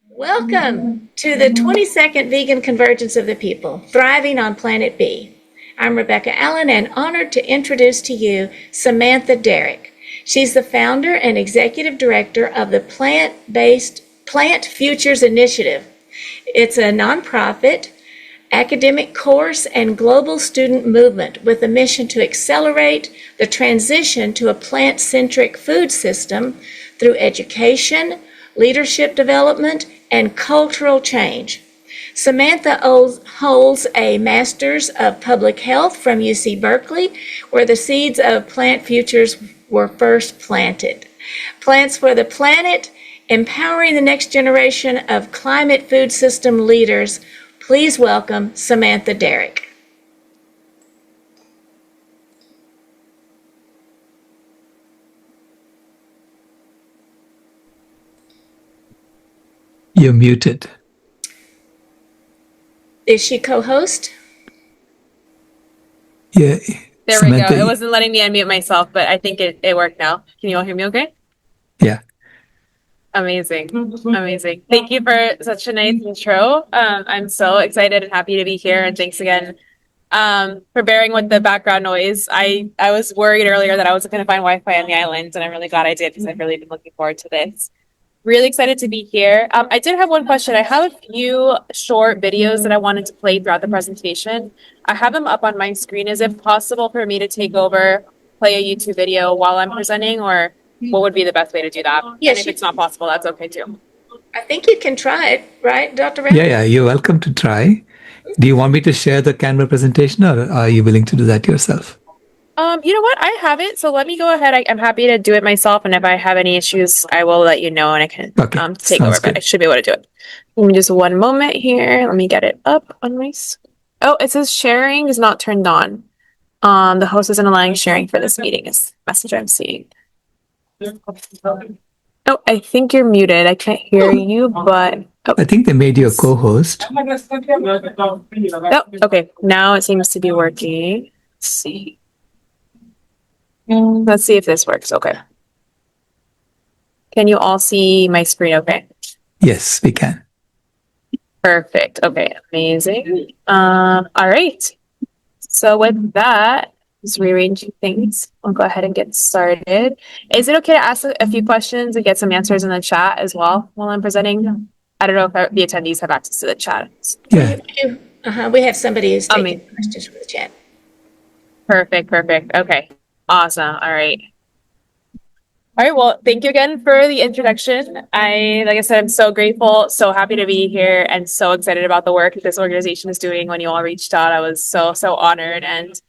Welcome to the 22nd Vegan Convergence of the People, Thriving on Planet B. I'm Rebecca Allen and honored to introduce to you Samantha Derrick. She's the founder and executive director of the PlantBased Plant Futures Initiative. It's a nonprofit, academic course, and global student movement with a mission to accelerate the transition to a plant-centric food system through education, leadership development, and cultural change. Samantha holds a Master's of Public Health from UC Berkeley, where the seeds of Plant Futures were first planted. Plants for the Planet, empowering the next generation of climate food system leaders. Please welcome Samantha Derrick. You're muted. Is she co-host? Yeah. There Samantha, we go. It wasn't letting me unmute myself, but I think it worked now. Can you all hear me okay? Yeah. Amazing. Amazing. Thank you for such a nice intro. I'm so excited and happy to be here. And thanks again for bearing with the background noise. I was worried earlier that I wasn't going to find Wi-Fi on the island, and I'm really glad I did because I've really been looking forward to this. Really excited to be here. I did have one question. I have a few short videos that I wanted to play throughout the presentation. I have them up on my screen. Is it possible for me to take over, play a YouTube video while I'm presenting, or what would be the best way to do that? Yes, and if it's not possible, that's okay too. I think you can try it, right, Dr. Brown? Yeah, you're welcome to try. Do you want me to share the Canva presentation, or are you willing to do that yourself? You know what? I have it, so let me go ahead. I'm happy to do it myself, and if I have any issues, I will let you know, and I can take over. But I should be able to do it. Give me just one moment here. Let me get it up on my. Oh, it says sharing is not turned on. The host isn't allowing sharing for this meeting. Is the message I'm seeing. Oh, I think you're muted. I can't hear you, but I think they made you a co-host. Oh, okay. Now it seems to be working. Let's see. Let's see if this works. Okay. Can you all see my screen okay? Yes, we can. Perfect. Okay, amazing. All right. So with that, just rearranging things, I'll go ahead and get started. Is it okay to ask a few questions and get some answers in the chat as well while I'm presenting? I don't know if the attendees have access to the chat. Yeah. We have somebody who's taking questions from the chat. Perfect. Okay. Awesome. All right. Well, thank you again for the introduction. Like I said, I'm so grateful, so happy to be here, and so excited about the work that this organization is doing. When you all reached out, I was so honored and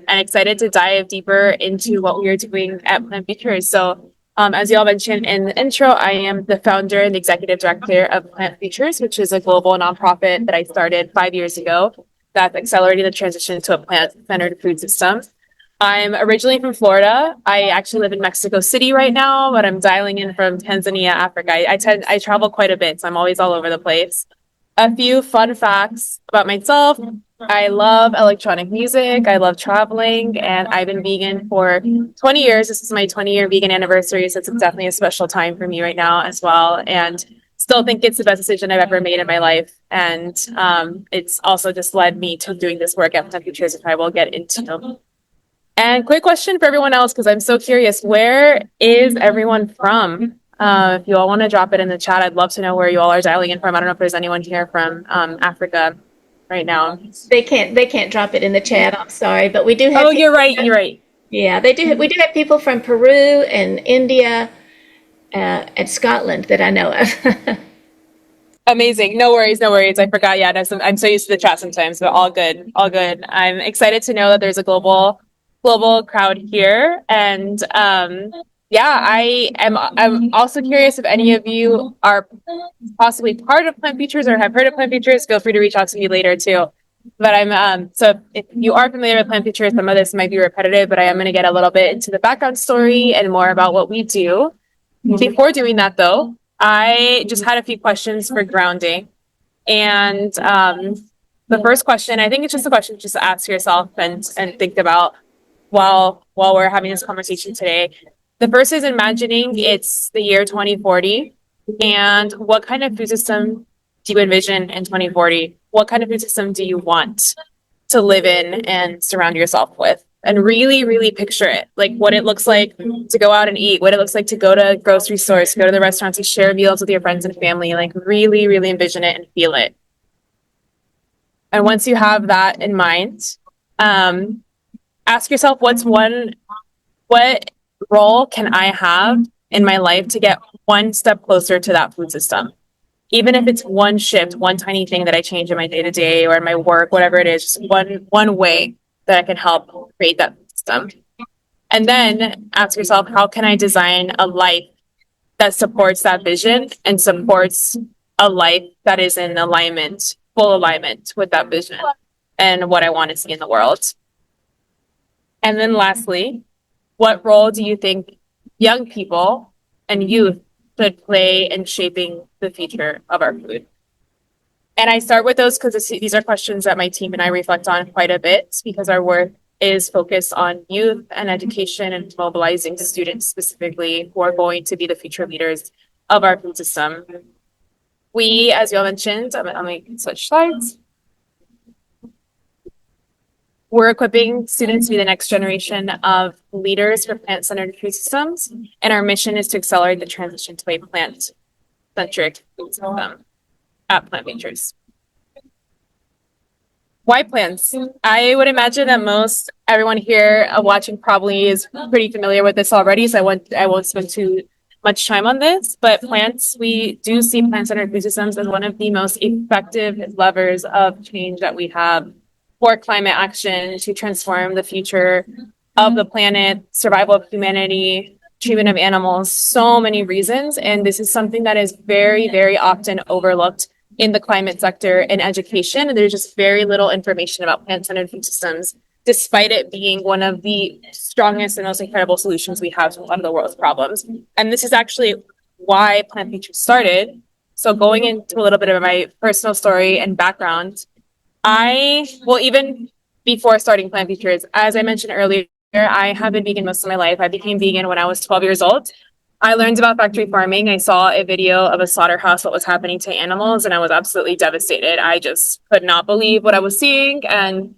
excited to dive deeper into what we are doing at Plant Futures. So, as you all mentioned in the intro, I am the founder and executive director of Plant Futures, which is a global nonprofit that I started 5 years ago that's accelerating the transition to a plant-centered food system. I'm originally from Florida. I actually live in Mexico City right now, but I'm dialing in from Tanzania, Africa. I travel quite a bit, so I'm always all over the place. A few fun facts about myself. I love electronic music. I love traveling, and I've been vegan for 20 years. This is my 20-year vegan anniversary, so it's definitely a special time for me right now as well. And still think it's the best decision I've ever made in my life. And it's also just led me to doing this work at Plant Futures, which I will get into. And quick question for everyone else, because I'm so curious, where is everyone from? If you all want to drop it in the chat, I'd love to know where you all are dialing in from. I don't know if there's anyone here from Africa right now. They can't drop it in the chat. I'm sorry, but we do have. Oh, you're right. Yeah, they do. We do have people from Peru and India and Scotland that I know of. Amazing. No worries. I forgot. Yeah, I'm so used to the chat sometimes, but all good. I'm excited to know that there's a global crowd here, and I'm also curious if any of you are possibly part of Plant Futures or have heard of Plant Futures. Feel free to reach out to me later too. But so if you are familiar with Plant Futures, some of this might be repetitive, but I am going to get a little bit into the background story and more about what we do. Before doing that, though, I just had a few questions for grounding, and the first question, I think it's just a question just to ask yourself and think about while we're having this conversation today. The first is imagining it's the year 2040 And what kind of food system do you envision in 2040? What kind of food system do you want to live in and surround yourself with? And really, really picture it, like what it looks like to go out and eat, what it looks like to go to grocery stores, go to the restaurants, to share meals with your friends and family. Like really, really envision it and feel it. And once you have that in mind, ask yourself, what role can I have in my life to get one step closer to that food system? Even if it's one shift, one tiny thing that I change in my day to day or in my work, whatever it is, just one way that I can help create that system. And then ask yourself, how can I design a life that supports that vision and supports a life that is in alignment, full alignment with that vision and what I want to see in the world. And then lastly, what role do you think young people and youth should play in shaping the future of our food? And I start with those because these are questions that my team and I reflect on quite a bit because our work is focused on youth and education and mobilizing students specifically who are going to be the future leaders of our food system. We, as you all mentioned, I'm going to switch slides. We're equipping students to be the next generation of leaders for plant-centered food systems, and our mission is to accelerate the transition to a plant-centric food system at PlantBased. Why plants? I would imagine that most everyone here watching probably is pretty familiar with this already, so I won't spend too much time on this. But plants, we do see plant-centered food systems as one of the most effective levers of change that we have for climate action to transform the future of the planet, survival of humanity, treatment of animals, so many reasons. And this is something that is very, very often overlooked in the climate sector in education. And there's just very little information about plant-centered food systems, despite it being one of the strongest and most incredible solutions we have to a lot of the world's problems. And this is actually why PlantBased started. So going into a little bit of my personal story and background, even before starting PlantBased, as I mentioned earlier, I have been vegan most of my life. I became vegan when I was 12 years old. I learned about factory farming. I saw a video of a slaughterhouse, what was happening to animals, and I was absolutely devastated. I just could not believe what I was seeing. And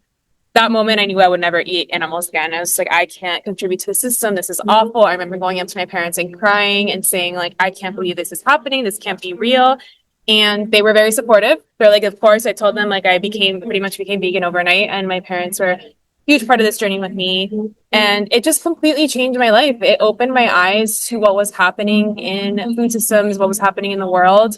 that moment, I knew I would never eat animals again. I was like, I can't contribute to the system. This is awful. I remember going up to my parents and crying and saying, like, I can't believe this is happening. This can't be real. And they were very supportive. They're like, of course. I told them, like, I pretty much became vegan overnight, and my parents were a huge part of this journey with me. And it just completely changed my life. It opened my eyes to what was happening in food systems, what was happening in the world.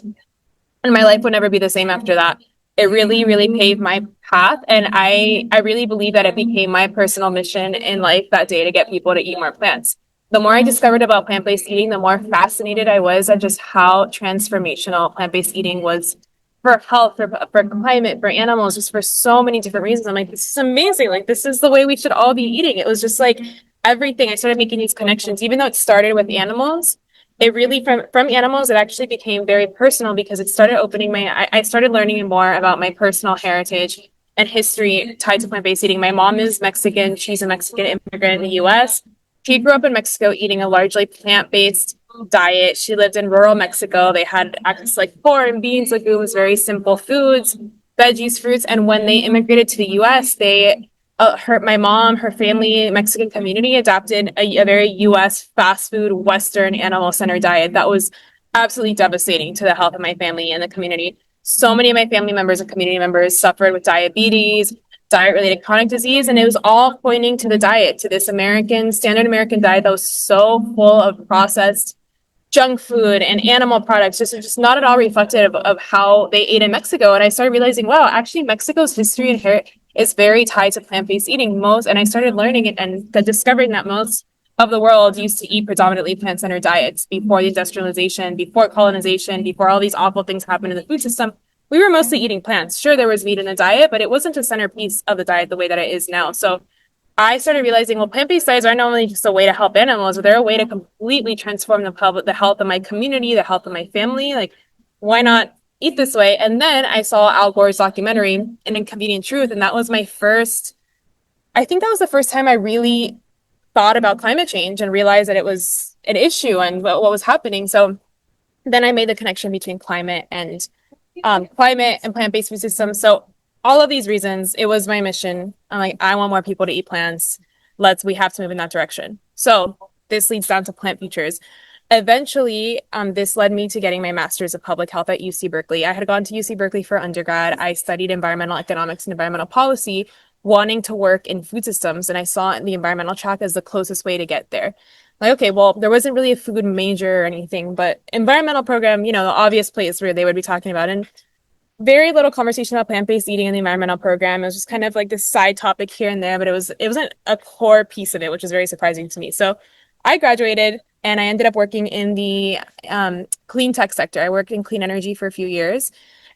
And my life would never be the same after that. It really, really paved my path. And I really believe that it became my personal mission in life that day to get people to eat more plants. The more I discovered about plant-based eating, the more fascinated I was at just how transformational plant-based eating was for health, for climate, for animals, just for so many different reasons. I'm like, this is amazing. Like, this is the way we should all be eating. It was just like everything. I started making these connections, even though it started with animals. It really, from animals, it actually became very personal because it started opening I started learning more about my personal heritage and history tied to plant-based eating. My mom is Mexican. She's a Mexican immigrant in the US. She grew up in Mexico eating a largely plant-based diet. She lived in rural Mexico. They had access to like corn, beans, legumes, very simple foods, veggies, fruits. And when they immigrated to the US, my mom, her family, Mexican community adopted a very US fast food, Western animal-centered diet that was absolutely devastating to the health of my family and the community. So many of my family members and community members suffered with diabetes, diet-related chronic disease, and it was all pointing to the diet, to this standard American diet that was so full of processed junk food and animal products, just not at all reflective of how they ate in Mexico. And I started realizing, wow, actually Mexico's history and is very tied to plant-based eating. And I started learning it and discovering that most of the world used to eat predominantly plant-centered diets before the industrialization, before colonization, before all these awful things happened in the food system. We were mostly eating plants. Sure, there was meat in the diet, but it wasn't a centerpiece of the diet the way that it is now. So I started realizing, well, plant-based diets are not only just a way to help animals, but they're a way to completely transform the health of my community, the health of my family. Like, why not eat this way? And then I saw Al Gore's documentary, An Inconvenient Truth, and that was the first time I really thought about climate change and realized that it was an issue and what was happening. So then I made the connection between climate and plant-based food systems. So all of these reasons, it was my mission. I'm like, I want more people to eat plants. We have to move in that direction. So this leads down to plant futures. Eventually, this led me to getting my master's of public health at UC Berkeley. I had gone to UC Berkeley for undergrad. I studied environmental economics and environmental policy, wanting to work in food systems. And I saw the environmental track as the closest way to get there. Like, okay, well, there wasn't really a food major or anything, but environmental program, the obvious place where they would be talking about. And very little conversation about plant-based eating in the environmental program. It was just kind of like this side topic here and there, but it wasn't a core piece of it, which is very surprising to me. So I graduated and I ended up working in the clean tech sector. I worked in clean energy for a few years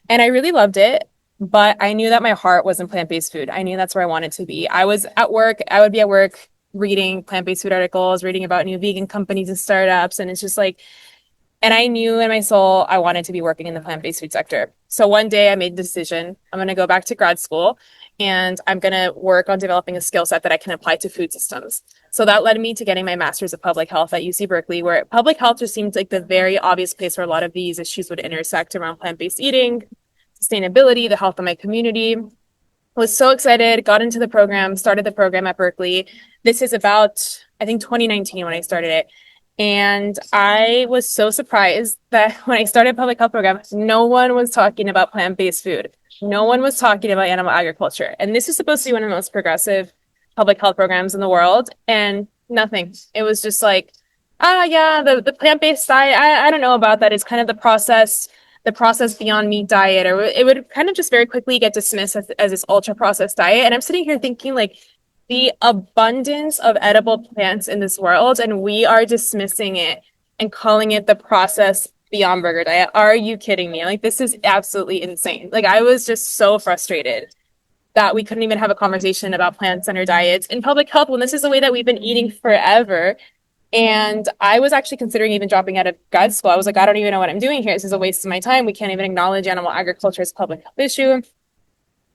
and I really loved it, but I knew that my heart was in plant-based food. I knew that's where I wanted to be. I would be at work reading plant-based food articles, reading about new vegan companies and startups. And it's just like, and I knew in my soul, I wanted to be working in the plant-based food sector. So one day I made the decision, I'm going to go back to grad school and I'm going to work on developing a skill set that I can apply to food systems. So that led me to getting my master's of public health at UC Berkeley, where public health just seemed like the very obvious place where a lot of these issues would intersect around plant-based eating, sustainability, the health of my community. Was so excited, got into the program, started the program at Berkeley. This is about, I think, 2019 when I started it. And I was so surprised that when I started public health program, no one was talking about plant-based food. No one was talking about animal agriculture. And this is supposed to be one of the most progressive public health programs in the world. And nothing. It was just like, the plant-based diet, I don't know about that. It's kind of the processed Beyond Meat diet, or it would kind of just very quickly get dismissed as this ultra-processed diet. And I'm sitting here thinking like, the abundance of edible plants in this world, and we are dismissing it and calling it the processed Beyond Burger diet. Are you kidding me? Like, this is absolutely insane. Like, I was just so frustrated that we couldn't even have a conversation about plant-centered diets in public health when this is the way that we've been eating forever. And I was actually considering even dropping out of grad school. I was like, I don't even know what I'm doing here. This is a waste of my time. We can't even acknowledge animal agriculture as a public health issue.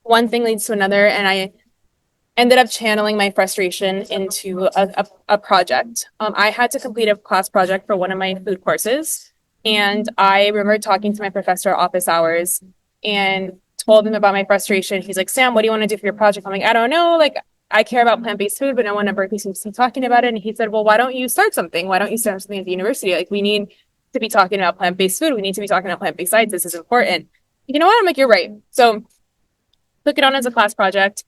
One thing leads to another, and I ended up channeling my frustration into a project. I had to complete a class project for one of my food courses. And I remember talking to my professor at office hours and told him about my frustration. He's like, Sam, what do you want to do for your project? I'm like, I don't know. Like, I care about plant-based food, but no one at Berkeley seems to be talking about it. And he said, well, why don't you start something? Why don't you start something at the university? Like, we need to be talking about plant-based food. We need to be talking about plant-based diets. This is important. You know what? I'm like, you're right. So took it on as a class project.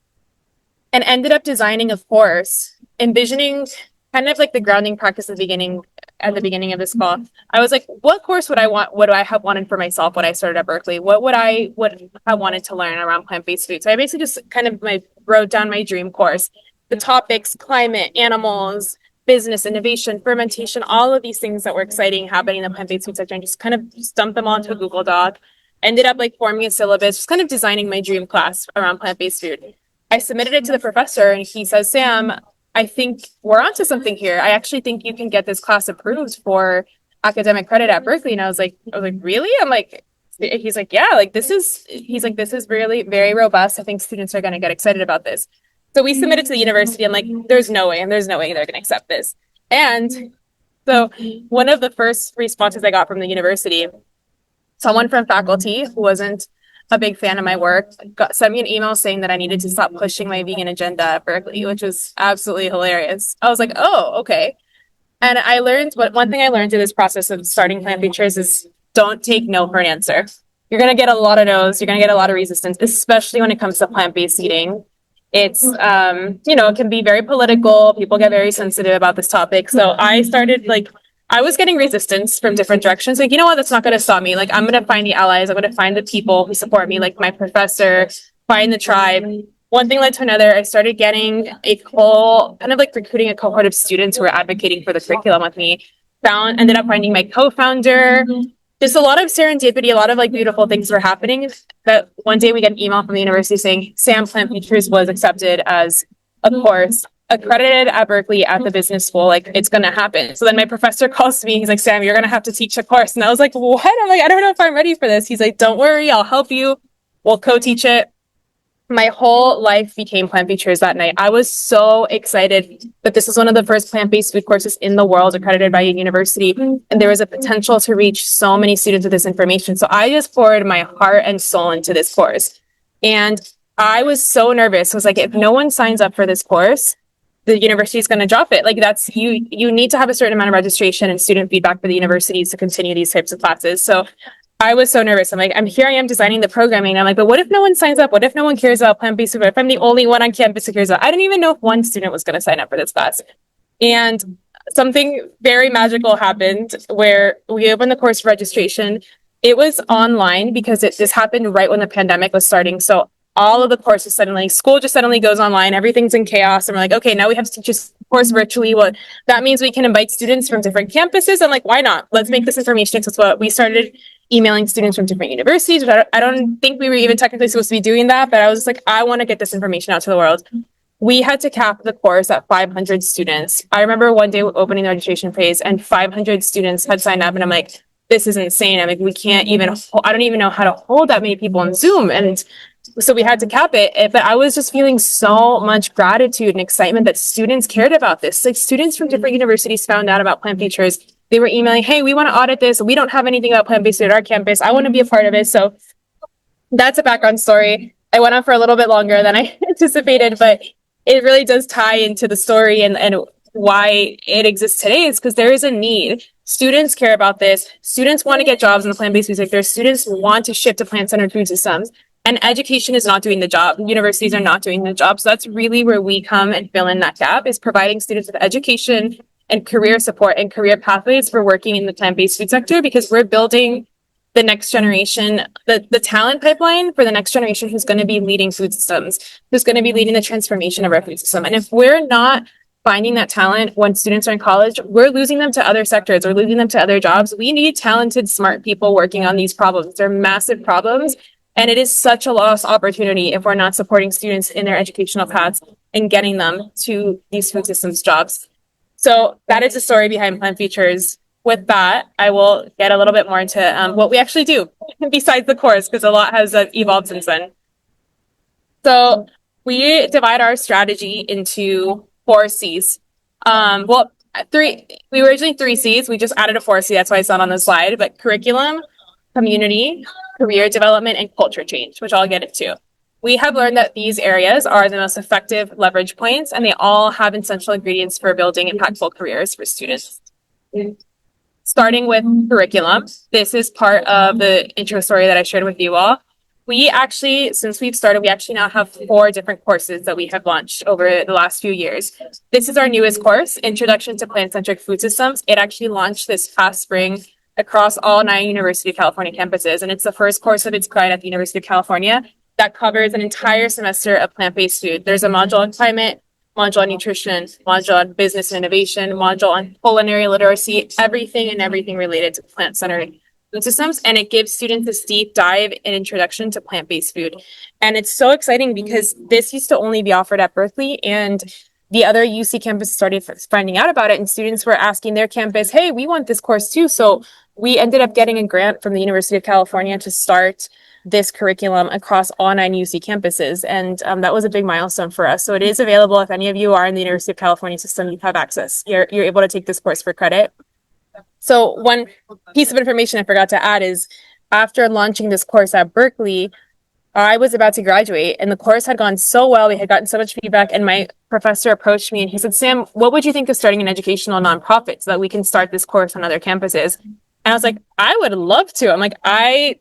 And ended up designing a course, envisioning kind of like the grounding practice at the beginning of this call. I was like, what course would I want? What do I have wanted for myself when I started at Berkeley? What would I have wanted to learn around plant-based food? So I basically just kind of wrote down my dream course. The topics, climate, animals, business, innovation, fermentation, all of these things that were exciting happening in the plant-based food sector, and just kind of dumped them onto a Google Doc. Ended up like forming a syllabus, just kind of designing my dream class around plant-based food. I submitted it to the professor and he says, Sam, I think we're onto something here. I actually think you can get this class approved for academic credit at Berkeley. And I was like, really? I'm like, he's like, yeah, like this is really very robust. I think students are going to get excited about this. So we submitted to the university. I'm like, there's no way they're going to accept this. And so one of the first responses I got from the university, someone from faculty who wasn't a big fan of my work, sent me an email saying that I needed to stop pushing my vegan agenda at Berkeley, which was absolutely hilarious. I was like, oh, okay. And I learned one thing I learned through this process of starting Plant Futures is don't take no for an answer. You're going to get a lot of no's. You're going to get a lot of resistance, especially when it comes to plant-based eating. It's, it can be very political. People get very sensitive about this topic. So I started I was getting resistance from different directions. Like, you know what? That's not going to stop me. Like, I'm going to find the allies. I'm going to find the people who support me, like my professor, find the tribe. One thing led to another. I started getting recruiting a cohort of students who were advocating for the curriculum with me. Ended up finding my co-founder. Just a lot of serendipity, a lot of beautiful things were happening. That one day we get an email from the university saying Sam Plant Futures was accepted as a course accredited at Berkeley at the business school. It's going to happen. So then my professor calls me. He's like, Sam, you're going to have to teach a course. And I was like, what? I'm like, I don't know if I'm ready for this. He's like, don't worry. I'll help you. We'll co-teach it. my whole life became plant features that night. I was so excited that this was one of the first plant-based food courses in the world accredited by a university. And there was a potential to reach so many students with this information. So I just poured my heart and soul into this course. And I was so nervous. I was like, if no one signs up for this course, the university is going to drop it. Like that's, you need to have a certain amount of registration and student feedback for the universities to continue these types of classes. So I was so nervous. I'm like, I am designing the programming. I'm like, but what if no one signs up? What if no one cares about plant-based food? What if I'm the only one on campus who cares about? I didn't even know if one student was going to sign up for this class. And something very magical happened where we opened the course registration. It was online because this happened right when the pandemic was starting. So all of the courses school just suddenly goes online. Everything's in chaos. And we're like, okay, now we have to teach this course virtually. Well, that means we can invite students from different campuses. I'm like, why not? Let's make this information accessible. We started emailing students from different universities, which I don't think we were even technically supposed to be doing that, but I was just like, I want to get this information out to the world. We had to cap the course at 500 students. I remember one day opening the registration phase and 500 students had signed up, and I'm like, this is insane. I'm like, we can't even, I don't even know how to hold that many people on Zoom. And so we had to cap it. But I was just feeling so much gratitude and excitement that students cared about this. Like students from different universities found out about plant features. They were emailing, hey, we want to audit this. We don't have anything about plant-based food at our campus. I want to be a part of it. So that's a background story. I went on for a little bit longer than I anticipated, but it really does tie into the story and why it exists today is because there is a need. Students care about this. Students want to get jobs in the plant-based food sector. Students want to shift to plant-centered food systems. And education is not doing the job. Universities are not doing the job. So that's really where we come and fill in that gap, is providing students with education and career support and career pathways for working in the plant-based food sector, because we're building the next generation, the talent pipeline for the next generation who's going to be leading food systems, who's going to be leading the transformation of our food system. And if we're not finding that talent when students are in college, we're losing them to other sectors, we're losing them to other jobs. We need talented, smart people working on these problems. They're massive problems. And it is such a lost opportunity if we're not supporting students in their educational paths and getting them to these food systems jobs. So that is the story behind Plant Features. With that, I will get a little bit more into what we actually do besides the course, because a lot has evolved since then. So we divide our strategy into 4 C's. We were originally 3 C's. We just added a 4th C. That's why it's not on the slide. But curriculum, community, career development, and culture change, which I'll get into. We have learned that these areas are the most effective leverage points, and they all have essential ingredients for building impactful careers for students. Starting with curriculum, this is part of the intro story that I shared with you all. We actually, since we've started, we actually now have 4 different courses that we have launched over the last few years. This is our newest course, Introduction to Plant-Centric Food Systems. It actually launched this past spring across all 9 University of California campuses, and it's the first course of its kind at the University of California that covers an entire semester of plant-based food. There's a module on climate, module on nutrition, module on business and innovation, module on culinary literacy, everything related to plant-centered food systems. And it gives students this deep dive and introduction to plant-based food. And it's so exciting because this used to only be offered at Berkeley, and the other UC campus started finding out about it, and students were asking their campus, hey, we want this course too. So we ended up getting a grant from the University of California to start this curriculum across all 9 UC campuses. And that was a big milestone for us. So it is available. If any of you are in the University of California system, you have access. You're able to take this course for credit. So one piece of information I forgot to add is after launching this course at Berkeley, I was about to graduate and the course had gone so well. We had gotten so much feedback, and my professor approached me and he said, Sam, what would you think of starting an educational nonprofit so that we can start this course on other campuses? And I was like, I would love to. I'm like, I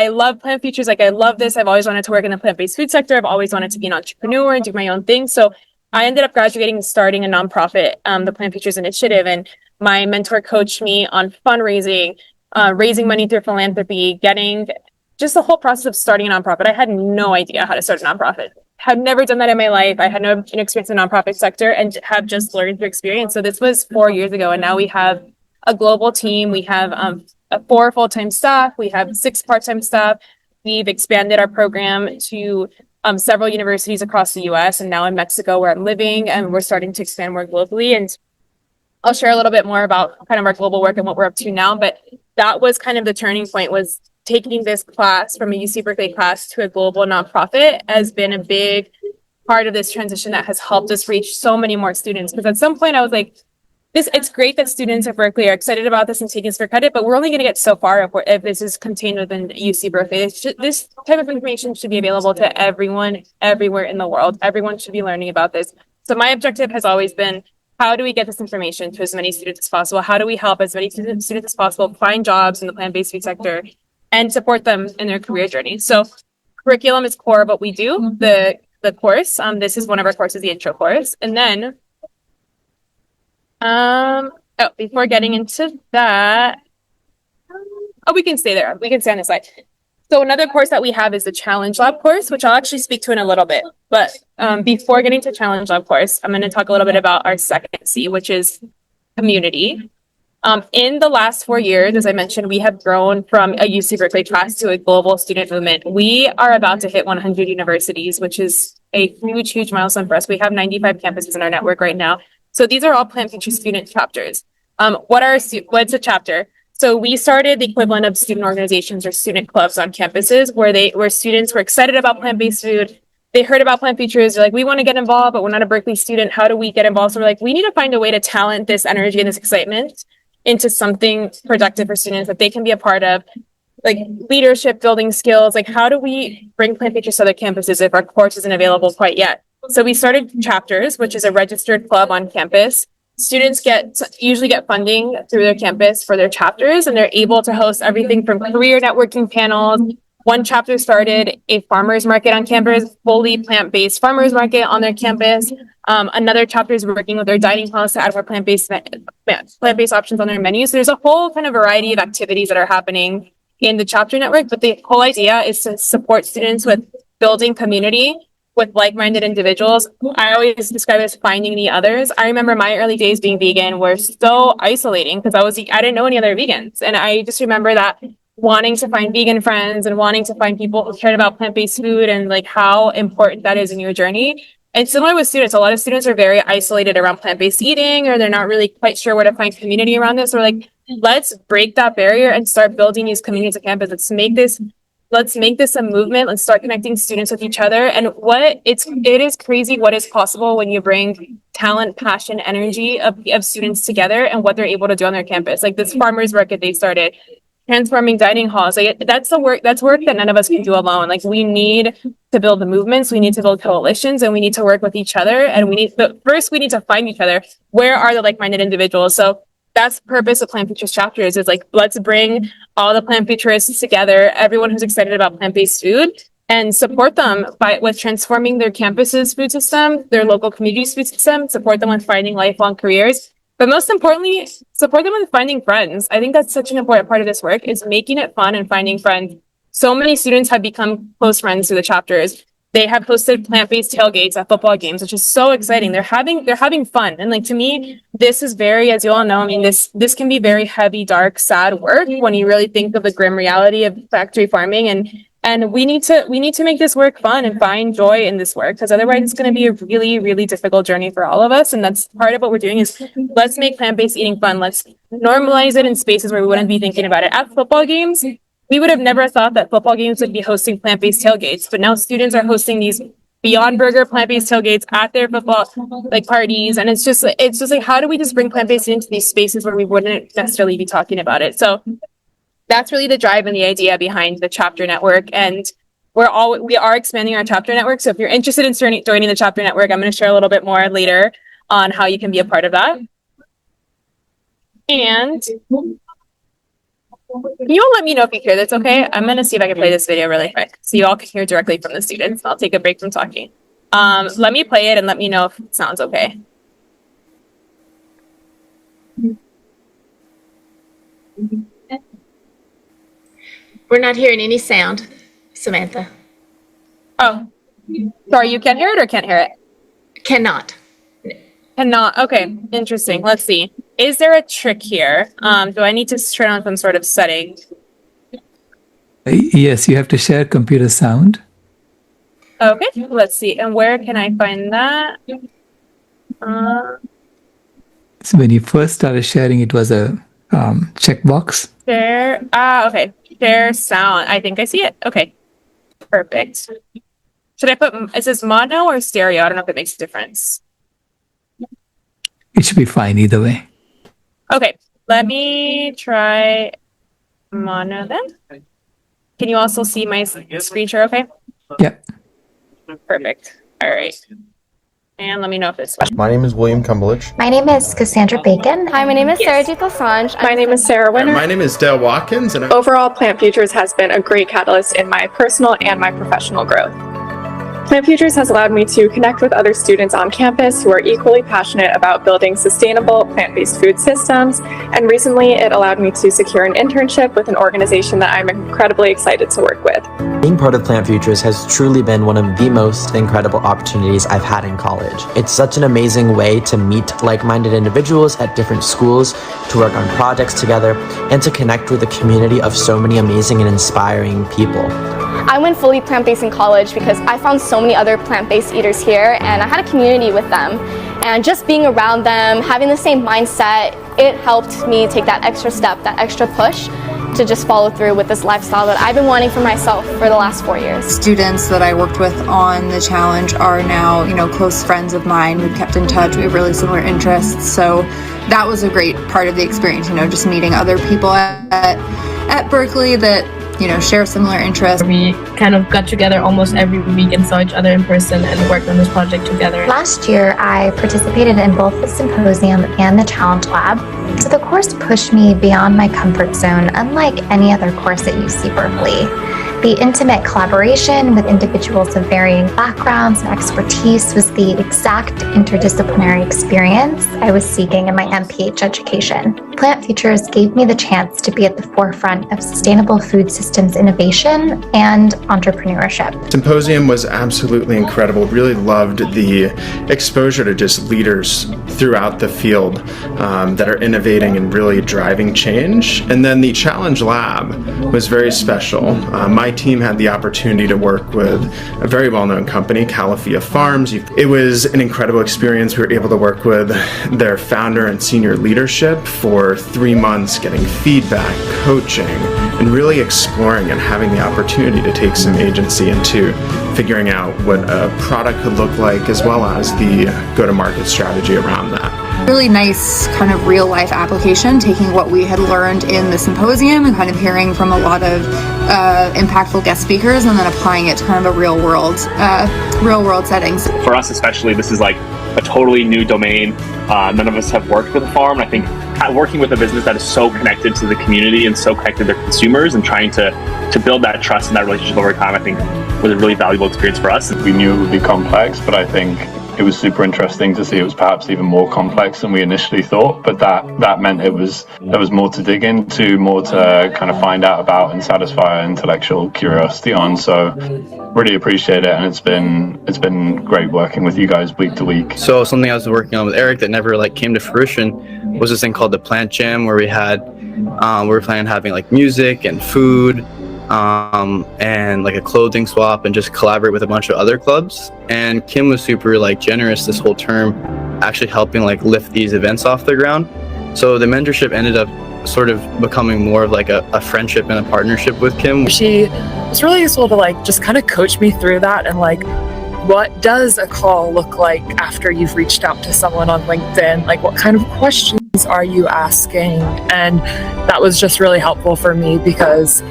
love plant features. Like, I love this. I've always wanted to work in the plant-based food sector. I've always wanted to be an entrepreneur and do my own thing. So I ended up graduating and starting a nonprofit, the Plant Features Initiative. And my mentor coached me on fundraising, raising money through philanthropy, getting just the whole process of starting a nonprofit. I had no idea how to start a nonprofit. Had never done that in my life. I had no experience in the nonprofit sector and have just learned through experience. So this was 4 years ago. And now we have a global team. We have 4 full-time staff. We have 6 part-time staff. We've expanded our program to several universities across the US and now in Mexico where I'm living, and we're starting to expand more globally. And I'll share a little bit more about kind of our global work and what we're up to now. But that was kind of the turning point, was taking this class from a UC Berkeley class to a global nonprofit has been a big part of this transition that has helped us reach so many more students. Because at some point I was like, it's great that students at Berkeley are excited about this and taking this for credit, but we're only going to get so far if this is contained within UC Berkeley. This type of information should be available to everyone, everywhere in the world. Everyone should be learning about this. So my objective has always been, how do we get this information to as many students as possible? How do we help as many students as possible find jobs in the plant-based food sector and support them in their career journey? So curriculum is core of what we do. The course, this is one of our courses, the intro course. And then before getting into that, we can stay there. We can stay on this slide. So another course that we have is the Challenge Lab course, which I'll actually speak to in a little bit. But before getting to Challenge Lab course, I'm going to talk a little bit about our second C, which is community. In the last 4 years, as I mentioned, we have grown from a UC Berkeley class to a global student movement. We are about to hit 100 universities, which is a huge, huge milestone for us. We have 95 campuses in our network right now. So these are all Plant Future student chapters. What's a chapter? So we started the equivalent of student organizations or student clubs on campuses where students were excited about plant-based food. They heard about Plant Futures. They're like, we want to get involved, but we're not a Berkeley student. How do we get involved? So we're like, we need to find a way to talent this energy and this excitement into something productive for students that they can be a part of, like leadership, building skills. Like, how do we bring Plant Futures to other campuses if our course isn't available quite yet? So we started chapters, which is a registered club on campus. Students usually get funding through their campus for their chapters, and they're able to host everything from career networking panels. One chapter started a farmers market on campus, fully plant-based farmers market on their campus. Another chapter is working with their dining halls to add more plant-based options on their menus. So there's a whole kind of variety of activities that are happening in the chapter network, but the whole idea is to support students with building community with like-minded individuals. I always describe it as finding the others. I remember my early days being vegan were so isolating because I didn't know any other vegans. And I just remember that wanting to find vegan friends and wanting to find people who cared about plant-based food and like how important that is in your journey. And similar with students, a lot of students are very isolated around plant-based eating, or they're not really quite sure where to find community around this. Or like, let's break that barrier and start building these communities at campus. Let's make this a movement. Let's start connecting students with each other. And it is crazy what is possible when you bring talent, passion, energy of students together and what they're able to do on their campus. Like this farmers market they started, transforming dining halls. Like that's work that none of us can do alone. Like we need to build the movements, we need to build coalitions, and we need to work with each other. And first we need to find each other. Where are the like-minded individuals? So that's the purpose of Plant Futures chapters, is like, let's bring all the plant futurists together, everyone who's excited about plant-based food, and support them with transforming their campus's food system, their local community's food system, support them with finding lifelong careers, but most importantly, support them with finding friends. I think that's such an important part of this work, is making it fun and finding friends. So many students have become close friends through the chapters. They have hosted plant-based tailgates at football games, which is so exciting. They're having fun. And like, to me, this is very, as you all know, I mean, this can be very heavy, dark, sad work when you really think of the grim reality of factory farming. And we need to make this work fun and find joy in this work, because otherwise it's going to be a really, really difficult journey for all of us. And that's part of what we're doing, is let's make plant-based eating fun. Let's normalize it in spaces where we wouldn't be thinking about it. At football games, we would have never thought that football games would be hosting plant-based tailgates, but now students are hosting these Beyond Burger plant-based tailgates at their football like parties. And it's just like, how do we just bring plant-based into these spaces where we wouldn't necessarily be talking about it? So that's really the drive and the idea behind the chapter network. And we are expanding our chapter network. So if you're interested in joining the chapter network, I'm going to share a little bit more later on how you can be a part of that. And can you all let me know if you hear this okay? I'm going to see if I can play this video really quick so you all can hear directly from the students. I'll take a break from talking. Let me play it and let me know if it sounds okay. We're not hearing any sound, Samantha. Oh, sorry, you can't hear it or can't hear it? Cannot. Cannot. Okay, interesting. Let's see. Is there a trick here? Do I need to turn on some sort of setting? Yes, you have to share computer sound. Okay, let's see. And where can I find that? So when you first started sharing, it was a checkbox. Share. Okay. Share sound. I think I see it. Okay. Perfect. Should I put, it says mono or stereo? I don't know if it makes a difference. It should be fine either way. Okay. Let me try mono then. Can you also see my screen share okay? Yep. Perfect. All right. And let me know if it's... My name is William Cumberledge. My name is Cassandra Bacon. Hi, my name is Sarah G. Lasange. My name is Sarah Winter. My name is Dale Watkins, and Overall, Plant Futures has been a great catalyst in my personal and my professional growth. Plant Futures has allowed me to connect with other students on campus who are equally passionate about building sustainable plant-based food systems, and recently it allowed me to secure an internship with an organization that I'm incredibly excited to work with. Being part of Plant Futures has truly been one of the most incredible opportunities I've had in college. It's such an amazing way to meet like-minded individuals at different schools, to work on projects together, and to connect with a community of so many amazing and inspiring people. I went fully plant-based in college because I found so many other plant-based eaters here, and I had a community with them. And just being around them, having the same mindset, it helped me take that extra step, that extra push to just follow through with this lifestyle that I've been wanting for myself for the last 4 years. Students that I worked with on the challenge are now, close friends of mine. We've kept in touch. We have really similar interests. So that was a great part of the experience, just meeting other people at Berkeley that, share similar interests. We kind of got together almost every week and saw each other in person and worked on this project together. Last year, I participated in both the symposium and the challenge lab. So the course pushed me beyond my comfort zone, unlike any other course at UC Berkeley. The intimate collaboration with individuals of varying backgrounds and expertise was the exact interdisciplinary experience I was seeking in my MPH education. Plant Futures gave me the chance to be at the forefront of sustainable food systems innovation and entrepreneurship. Symposium was absolutely incredible. Really loved the exposure to just leaders throughout the field that are innovating and really driving change. And then the challenge lab was very special. My team had the opportunity to work with a very well-known company, Calafia Farms. It was an incredible experience. We were able to work with their founder and senior leadership for 3 months, getting feedback, coaching, and really exploring and having the opportunity to take some agency into figuring out what a product could look like, as well as the go-to-market strategy around that. Really nice kind of real life application, taking what we had learned in the symposium and kind of hearing from a lot of impactful guest speakers and then applying it to kind of a real world settings. For us especially, this is like a totally new domain. None of us have worked with a farm. I think working with a business that is so connected to the community and so connected to their consumers and trying to build that trust and that relationship over time, I think was a really valuable experience for us. We knew it would be complex, but I think it was super interesting to see it was perhaps even more complex than we initially thought, but that meant there was more to dig into, more to kind of find out about and satisfy our intellectual curiosity on. So really appreciate it, and it's been great working with you guys week to week. So something I was working on with Eric that never came to fruition was this thing called the Plant Jam, where we were planning on having music and food and a clothing swap and just collaborate with a bunch of other clubs. And Kim was super generous this whole term, actually helping lift these events off the ground. So the mentorship ended up sort of becoming more of a friendship and a partnership with Kim. She was really useful to just kind of coach me through that and what does a call look like after you've reached out to someone on LinkedIn? What kind of questions are you asking? And that was just really helpful for me because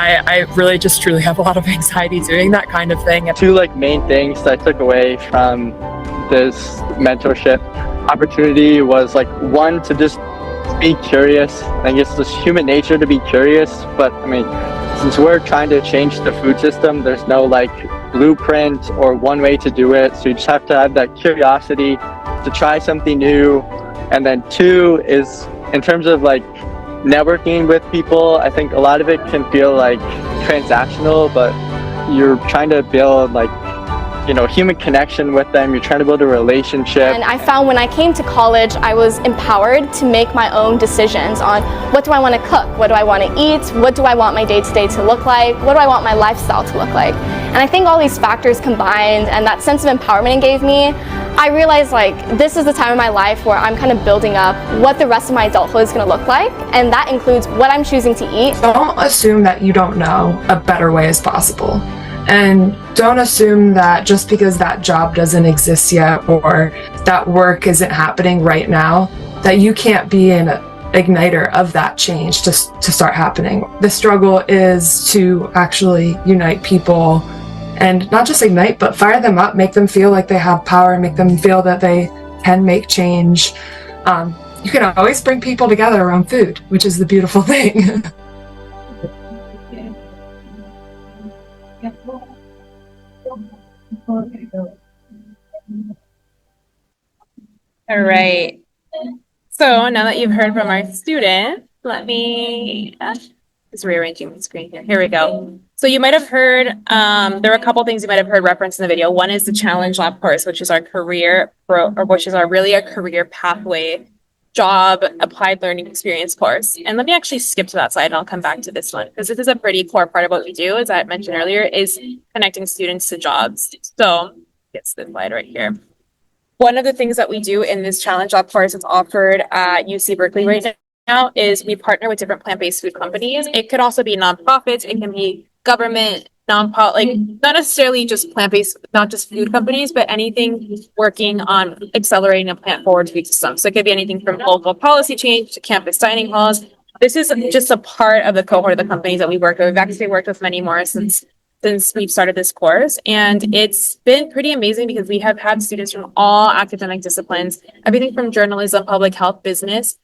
I really just truly have a lot of anxiety doing that kind of thing. Two main things that I took away from this mentorship opportunity was one, to just be curious. I guess it's human nature to be curious, but since we're trying to change the food system, there's no blueprint or one way to do it. So you just have to have that curiosity to try something new. And then two is in terms of networking with people, I think a lot of it can feel transactional, but you're trying to build human connection with them. You're trying to build a relationship. And I found when I came to college, I was empowered to make my own decisions on what do I want to cook, what do I want to eat, what do I want my day-to-day to look like, what do I want my lifestyle to look like. And I think all these factors combined and that sense of empowerment it gave me, I realized like this is the time in my life where I'm kind of building up what the rest of my adulthood is going to look like, and that includes what I'm choosing to eat. Don't assume that you don't know a better way is possible. And don't assume that just because that job doesn't exist yet or that work isn't happening right now, that you can't be an igniter of that change to start happening. The struggle is to actually unite people and not just ignite, but fire them up, make them feel like they have power, make them feel that they can make change. You can always bring people together around food, which is the beautiful thing. All right. So now that you've heard from our student, let me just rearranging my screen here. Here we go. So you might have heard, there are a couple things you might have heard referenced in the video. One is the Challenge Lab course, which is our really a career pathway job applied learning experience course. And let me actually skip to that slide and I'll come back to this one because this is a pretty core part of what we do, as I mentioned earlier, is connecting students to jobs. So it's the slide right here. One of the things that we do in this Challenge Lab course that's offered at UC Berkeley right now is we partner with different plant-based food companies. It could also be nonprofits. It can be government, nonprofit, like not necessarily just plant-based, not just food companies, but anything working on accelerating a plant-forward food system. So it could be anything from local policy change to campus dining halls. This is just a part of the cohort of the companies that we work with. We've actually worked with many more since we've started this course. And it's been pretty amazing because we have had students from all academic disciplines, everything from journalism, public health, business,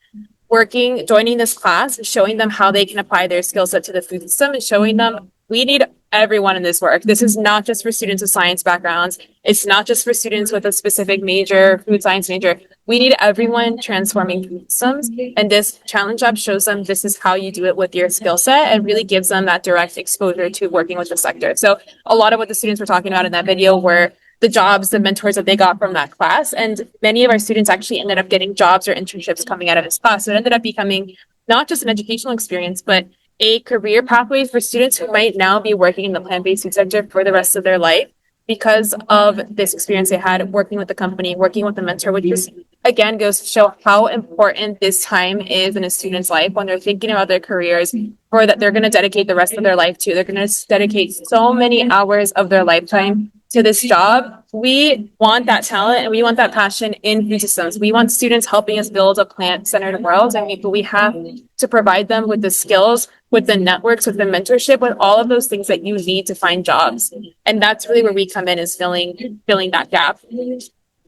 joining this class, showing them how they can apply their skill set to the food system and showing them we need everyone in this work. This is not just for students with science backgrounds. It's not just for students with a specific major, food science major. We need everyone transforming food systems. And this Challenge Lab shows them this is how you do it with your skill set and really gives them that direct exposure to working with the sector. So a lot of what the students were talking about in that video were the jobs, the mentors that they got from that class. And many of our students actually ended up getting jobs or internships coming out of this class. So it ended up becoming not just an educational experience, but a career pathway for students who might now be working in the plant-based food sector for the rest of their life because of this experience they had working with the company, working with the mentor, which just, again, goes to show how important this time is in a student's life when they're thinking about their careers or that they're going to dedicate the rest of their life to. They're going to dedicate so many hours of their lifetime to this job. We want that talent and we want that passion in food systems. We want students helping us build a plant-centered world, and we have to provide them with the skills, with the networks, with the mentorship, with all of those things that you need to find jobs. And that's really where we come in, is filling that gap.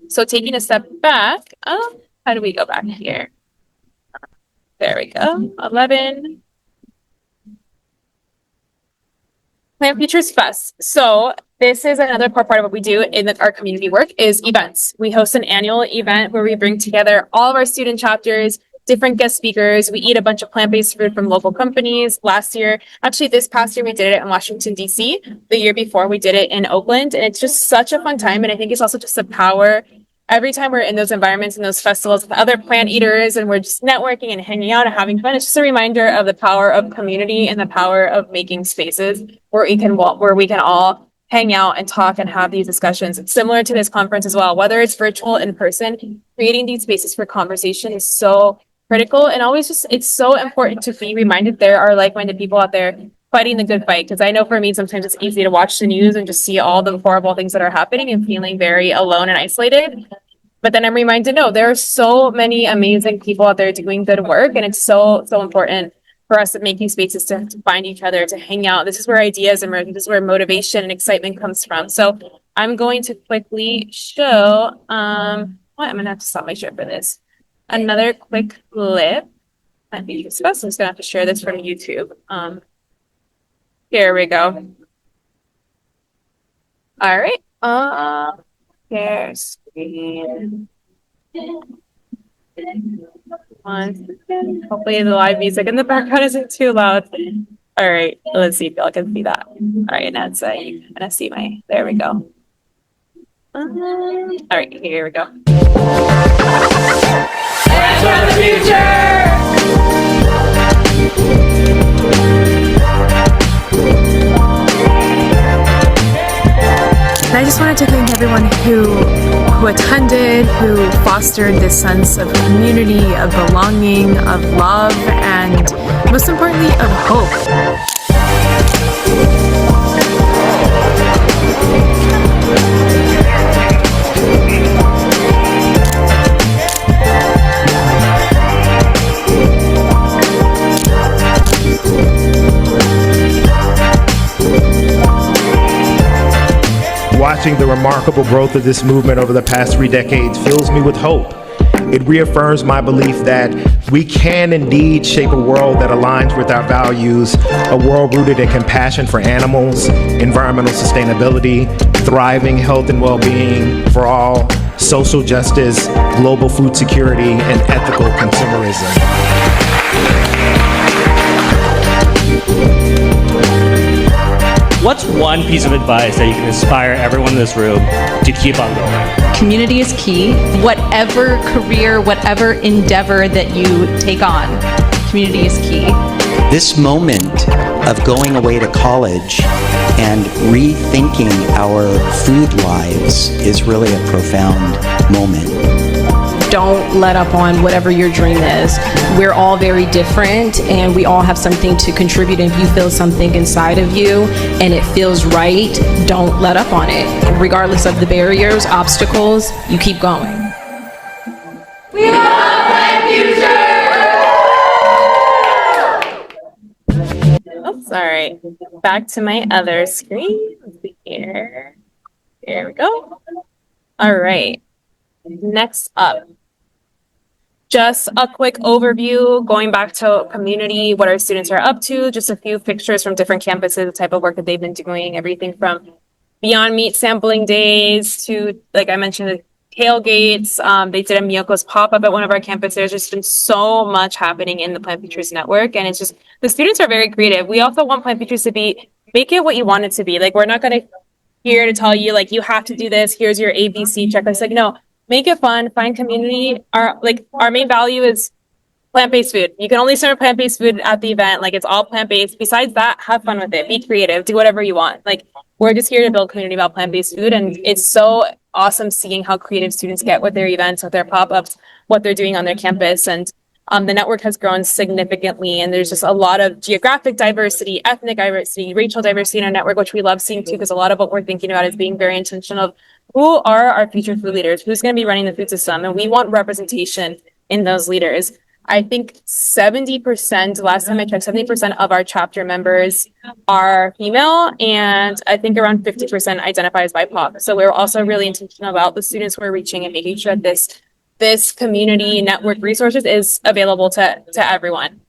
So taking a step back, how do we go back here? There we go. 11. Plant Futures Fest. So this is another part of what we do in our community work is events. We host an annual event where we bring together all of our student chapters, different guest speakers. We eat a bunch of plant-based food from local companies. This past year, we did it in Washington, D.C. The year before, we did it in Oakland. And it's just such a fun time. And I think it's also just the power. Every time we're in those environments and those festivals with other plant eaters and we're just networking and hanging out and having fun, it's just a reminder of the power of community and the power of making spaces where we can all hang out and talk and have these discussions. It's similar to this conference as well, whether it's virtual, in person, creating these spaces for conversation is so critical. And it's so important to be reminded there are like-minded people out there fighting the good fight. Because I know for me, sometimes it's easy to watch the news and just see all the horrible things that are happening and feeling very alone and isolated. But then I'm reminded, no, there are so many amazing people out there doing good work. And it's so, so important for us making spaces to find each other, to hang out. This is where ideas emerge. This is where motivation and excitement comes from. So I'm going to quickly show, I'm going to have to stop my share for this. Another quick clip. I'm just going to have to share this from YouTube. Here we go. All right. Share screen. 1 second. Hopefully the live music in the background isn't too loud. All right, let's see if y'all can see that. All right, now it's you can see there we go. All right, here we go. Plans for the future! And I just wanted to thank everyone who who attended, who fostered this sense of community, of belonging, of love, and most importantly, of hope. Watching the remarkable growth of this movement over the past 3 decades fills me with hope. It reaffirms my belief that we can indeed shape a world that aligns with our values, a world rooted in compassion for animals, environmental sustainability, thriving health and well-being for all, social justice, global food security, and ethical consumerism. What's one piece of advice that you can inspire everyone in this room to keep on going? Community is key. Whatever career, whatever endeavor that you take on, community is key. This moment of going away to college and rethinking our food lives is really a profound moment. Don't let up on whatever your dream is. We're all very different and we all have something to contribute. And if you feel something inside of you and it feels right, don't let up on it. Regardless of the barriers, obstacles, you keep going. We love Plant Future! Oops, all right. Back to my other screen. Let's see here. There we go. All right. Next up. Just a quick overview, going back to community, what our students are up to, just a few pictures from different campuses, the type of work that they've been doing, everything from Beyond Meat sampling days to, like I mentioned, the tailgates. They did a Miyoko's pop-up at one of our campuses. There's just been so much happening in the Plant Futures network, and it's just, the students are very creative. We also want Plant Futures to be, make it what you want it to be. Like, we're not going to here to tell you, like, you have to do this, here's your ABC checklist. Like, no. Make it fun, find community. Our main value is plant-based food. You can only serve plant-based food at the event. Like, it's all plant-based. Besides that, have fun with it. Be creative. Do whatever you want. Like, we're just here to build community about plant-based food. And it's so awesome seeing how creative students get with their events, with their pop-ups, what they're doing on their campus. And the network has grown significantly. And there's just a lot of geographic diversity, ethnic diversity, racial diversity in our network, which we love seeing too, because a lot of what we're thinking about is being very intentional of who are our future food leaders, who's going to be running the food system, and we want representation in those leaders. I think 70%, last time I checked, 70% of our chapter members are female, and I think around 50% identify as BIPOC. So we're also really intentional about the students we're reaching and making sure that this community network resources is available to everyone.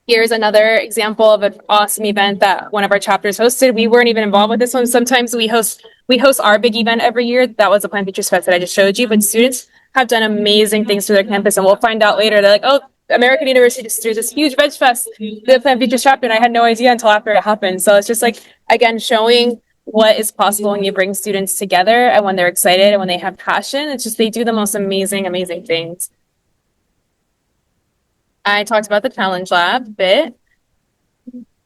Here's another example of an awesome event that one of our chapters hosted. We weren't even involved with this one. Sometimes we host our big event every year. That was the Plant Futures Fest that I just showed you. But students have done amazing things to their campus, and we'll find out later. They're like, oh, American University just threw this huge veg fest, the Plant Futures chapter, and I had no idea until after it happened. So it's just like, again, showing what is possible when you bring students together and when they're excited and when they have passion. It's just, they do the most amazing, amazing things. I talked about the Challenge Lab a bit.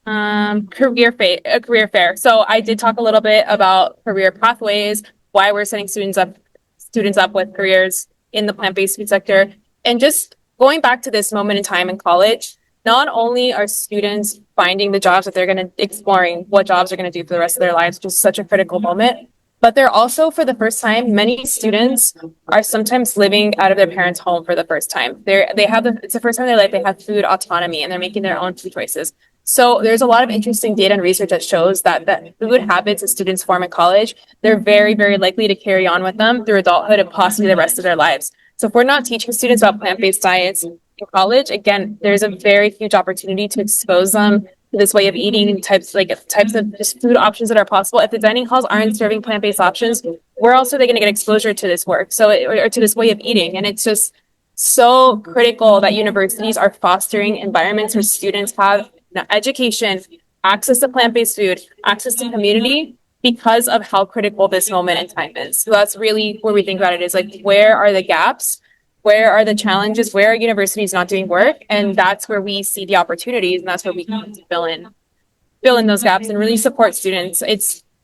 Career fair. So I did talk a little bit about career pathways, why we're setting students up with careers in the plant-based food sector. And just going back to this moment in time in college, not only are students finding the jobs that they're going to, exploring what jobs they're going to do for the rest of their lives, which is such a critical moment, but they're also, for the first time, many students are sometimes living out of their parents' home for the first time. It's the first time in their life they have food autonomy and they're making their own food choices. So there's a lot of interesting data and research that shows that food habits that students form in college, they're very, very likely to carry on with them through adulthood and possibly the rest of their lives. So if we're not teaching students about plant-based diets in college, again, there's a very huge opportunity to expose them to this way of eating, types of just food options that are possible. If the dining halls aren't serving plant-based options, where else are they going to get exposure to this work? Or to this way of eating? And it's just so critical that universities are fostering environments where students have education, access to plant-based food, access to community, because of how critical this moment in time is. So that's really where we think about it, is like, where are the gaps? Where are the challenges? Where are universities not doing work? And that's where we see the opportunities, and that's where we can fill in those gaps and really support students.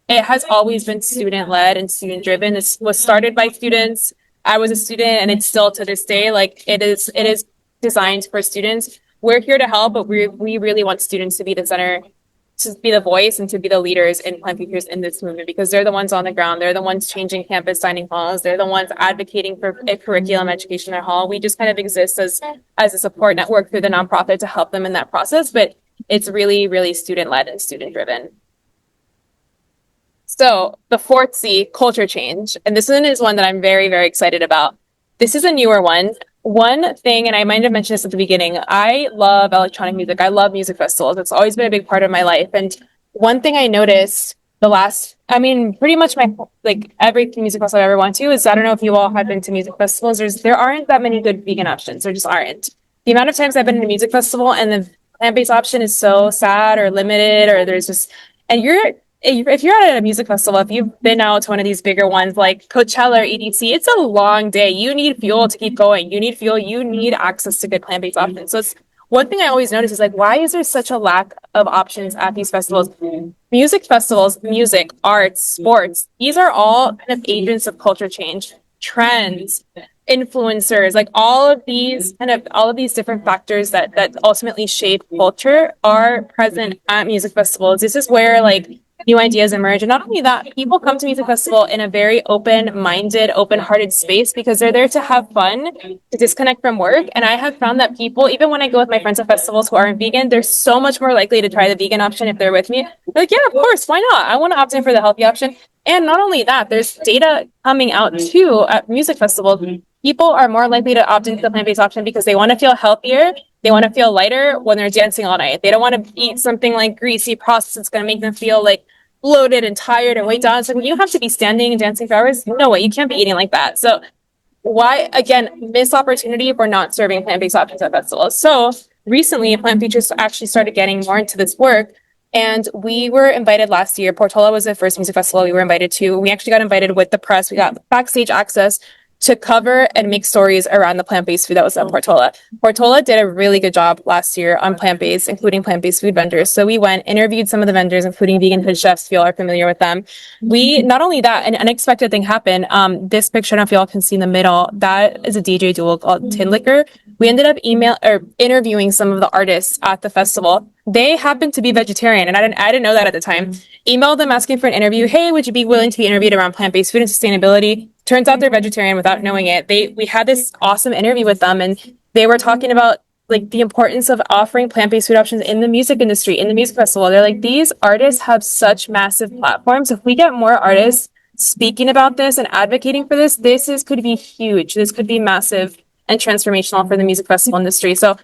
it has always been student-led and student-driven. This was started by students. I was a student, and it's still to this day, like it is designed for students. We're here to help, but we really want students to be the center, to be the voice, and to be the leaders in Plant Futures in this movement, because they're the ones on the ground. They're the ones changing campus dining halls. They're the ones advocating for a curriculum education in their hall. We just kind of exist as a support network through the nonprofit to help them in that process, but it's really, really student-led and student-driven. So the fourth C, culture change. And this one is one that I'm very, very excited about. This is a newer one. One thing, and I might have mentioned this at the beginning, I love electronic music. I love music festivals. It's always been a big part of my life. And one thing I noticed pretty much every music festival I've ever went to is, I don't know if you all have been to music festivals, there aren't that many good vegan options. There just aren't. The amount of times I've been in a music festival and the plant-based option is so sad or limited, or there's just, and if you're at a music festival, if you've been out to one of these bigger ones like Coachella or EDC, it's a long day. You need fuel to keep going. You need fuel. You need access to good plant-based options. So it's one thing I always notice is like, why is there such a lack of options at these festivals? Music festivals, music, arts, sports, these are all kind of agents of culture change, trends, influencers, like all of these different factors that ultimately shape culture are present at music festivals. This is where like new ideas emerge. And not only that, people come to music festival in a very open-minded, open-hearted space because they're there to have fun, to disconnect from work. And I have found that people, even when I go with my friends to festivals who aren't vegan, they're so much more likely to try the vegan option if they're with me. They're like, yeah, of course, why not? I want to opt in for the healthy option. And not only that, there's data coming out too at music festivals. People are more likely to opt into the plant-based option because they want to feel healthier. They want to feel lighter when they're dancing all night. They don't want to eat something like greasy processed. It's going to make them feel like bloated and tired and weighed down. It's like, when you have to be standing and dancing for hours, no way, you can't be eating like that. So why, again, missed opportunity if we're not serving plant-based options at festivals. So recently, Plant Futures actually started getting more into this work. And we were invited last year. Portola was the first music festival we were invited to. We actually got invited with the press. We got backstage access to cover and make stories around the plant-based food that was at Portola. Portola did a really good job last year on plant-based, including plant-based food vendors. So we went, interviewed some of the vendors, including vegan food chefs, if you all are familiar with them. Not only that, an unexpected thing happened. This picture, I don't know if you all can see in the middle, that is a DJ duo called Tin Liquor. We ended up interviewing some of the artists at the festival. They happened to be vegetarian, and I didn't know that at the time. Emailed them asking for an interview. Hey, would you be willing to be interviewed around plant-based food and sustainability? Turns out they're vegetarian without knowing it. We had this awesome interview with them, and they were talking about like the importance of offering plant-based food options in the music industry, in the music festival. They're like, these artists have such massive platforms. If we get more artists speaking about this and advocating for this, could be huge. This could be massive and transformational for the music festival industry. So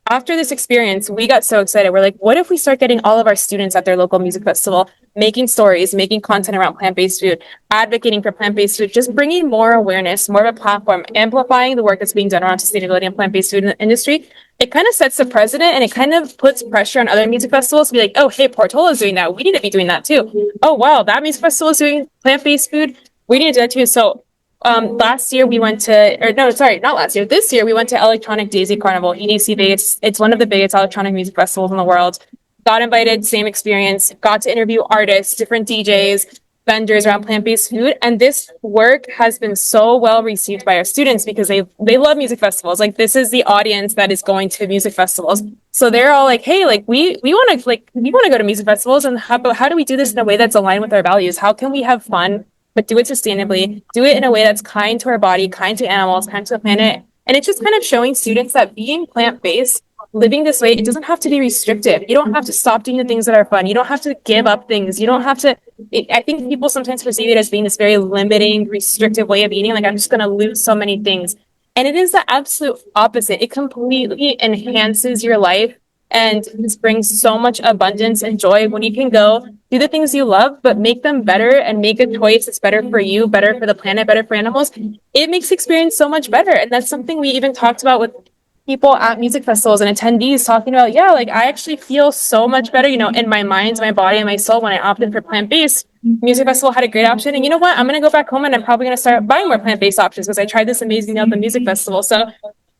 after this experience, we got so excited. We're like, what if we start getting all of our students at their local music festival, making stories, making content around plant-based food, advocating for plant-based food, just bringing more awareness, more of a platform, amplifying the work that's being done around sustainability and plant-based food in the industry. It kind of sets the precedent, and it kind of puts pressure on other music festivals to be like, oh, hey, Portola is doing that. We need to be doing that too. Oh, wow, that music festival is doing plant-based food. We need to do that too. So this year we went to Electronic Daisy Carnival, EDC Vegas. It's one of the biggest electronic music festivals in the world. Got invited, same experience, got to interview artists, different DJs, vendors around plant-based food. And this work has been so well received by our students because they love music festivals. Like, this is the audience that is going to music festivals. So they're all like, hey, like we want to go to music festivals, and how do we do this in a way that's aligned with our values? How can we have fun, but do it sustainably, do it in a way that's kind to our body, kind to animals, kind to the planet? And it's just kind of showing students that being plant-based, living this way, it doesn't have to be restrictive. You don't have to stop doing the things that are fun. You don't have to give up things. You don't have to, I think people sometimes perceive it as being this very limiting, restrictive way of eating. Like, I'm just going to lose so many things. And it is the absolute opposite. It completely enhances your life and just brings so much abundance and joy when you can go do the things you love, but make them better and make a choice that's better for you, better for the planet, better for animals. It makes the experience so much better. And that's something we even talked about with people at music festivals and attendees, talking about, yeah, like I actually feel so much better, in my mind, my body, and my soul when I opted for plant-based. Music festival had a great option. And you know what? I'm going to go back home and I'm probably going to start buying more plant-based options because I tried this amazing meal at the music festival. So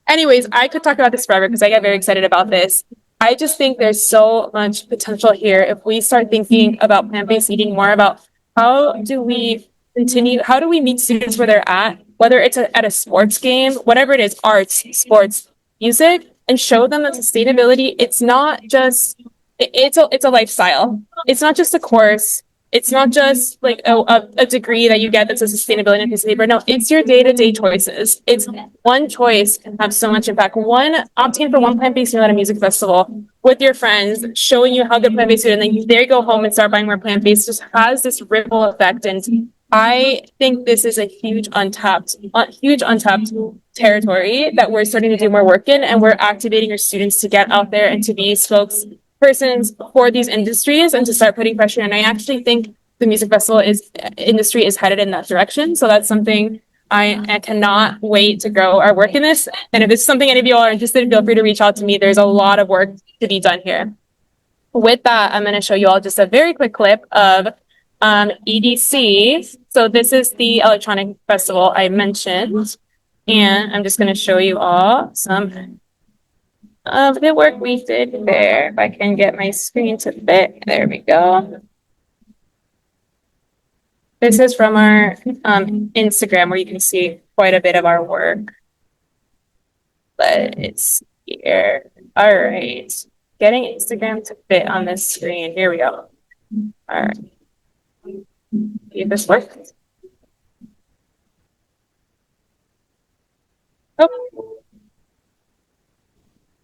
anyways, I could talk about this forever because I get very excited about this. I just think there's so much potential here if we start thinking about plant-based eating more about how do we continue? How do we meet students where they're at, whether it's at a sports game, whatever it is, arts, sports, music, and show them that sustainability, it's not just, it's a lifestyle. It's not just a course. It's not just like a degree that you get that's a sustainability piece of paper. No, it's your day-to-day choices. It's one choice can have so much impact. Opting for one plant-based meal at a music festival with your friends, showing you how good plant-based food, and then there you go home and start buying more plant-based, just has this ripple effect. And I think this is a huge untapped territory that we're starting to do more work in, and we're activating our students to get out there and to be spokespersons for these industries and to start putting pressure. And I actually think the music festival industry is headed in that direction. So that's something I cannot wait to grow our work in this. And if it's something any of you all are interested in, feel free to reach out to me. There's a lot of work to be done here. With that, I'm going to show you all just a very quick clip of EDC. So this is the electronic festival I mentioned, and I'm just going to show you all some of the work we did there. If I can get my screen to fit, there we go. This is from our Instagram, where you can see quite a bit of our work, but it's here. All right, getting Instagram to fit on this screen. Here we go. All right. See if this works. Oh.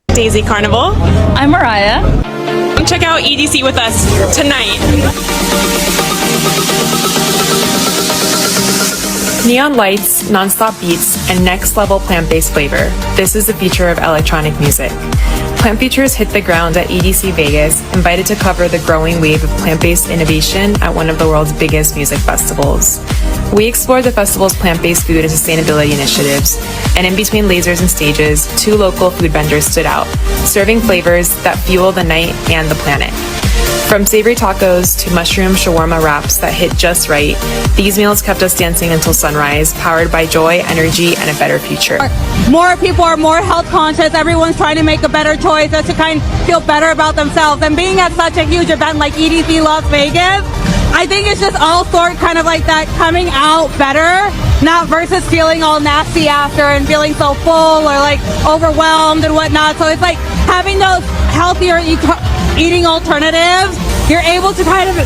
Daisy Carnival. I'm Mariah. Come check out EDC with us tonight. Neon lights, nonstop beats, and next-level plant-based flavor. This is the future of electronic music. Plant Futures hit the ground at EDC Vegas, invited to cover the growing wave of plant-based innovation at one of the world's biggest music festivals. We explored the festival's plant-based food and sustainability initiatives, and in between lasers and stages, 2 local food vendors stood out, serving flavors that fuel the night and the planet. From savory tacos to mushroom shawarma wraps that hit just right, these meals kept us dancing until sunrise, powered by joy, energy, and a better future. More people are more health conscious. Everyone's trying to make a better choice to kind of feel better about themselves. And being at such a huge event like EDC Las Vegas, I think it's just all sort kind of like that coming out better, not versus feeling all nasty after and feeling so full or like overwhelmed and whatnot. So it's like having those healthier eating alternatives, you're able to kind of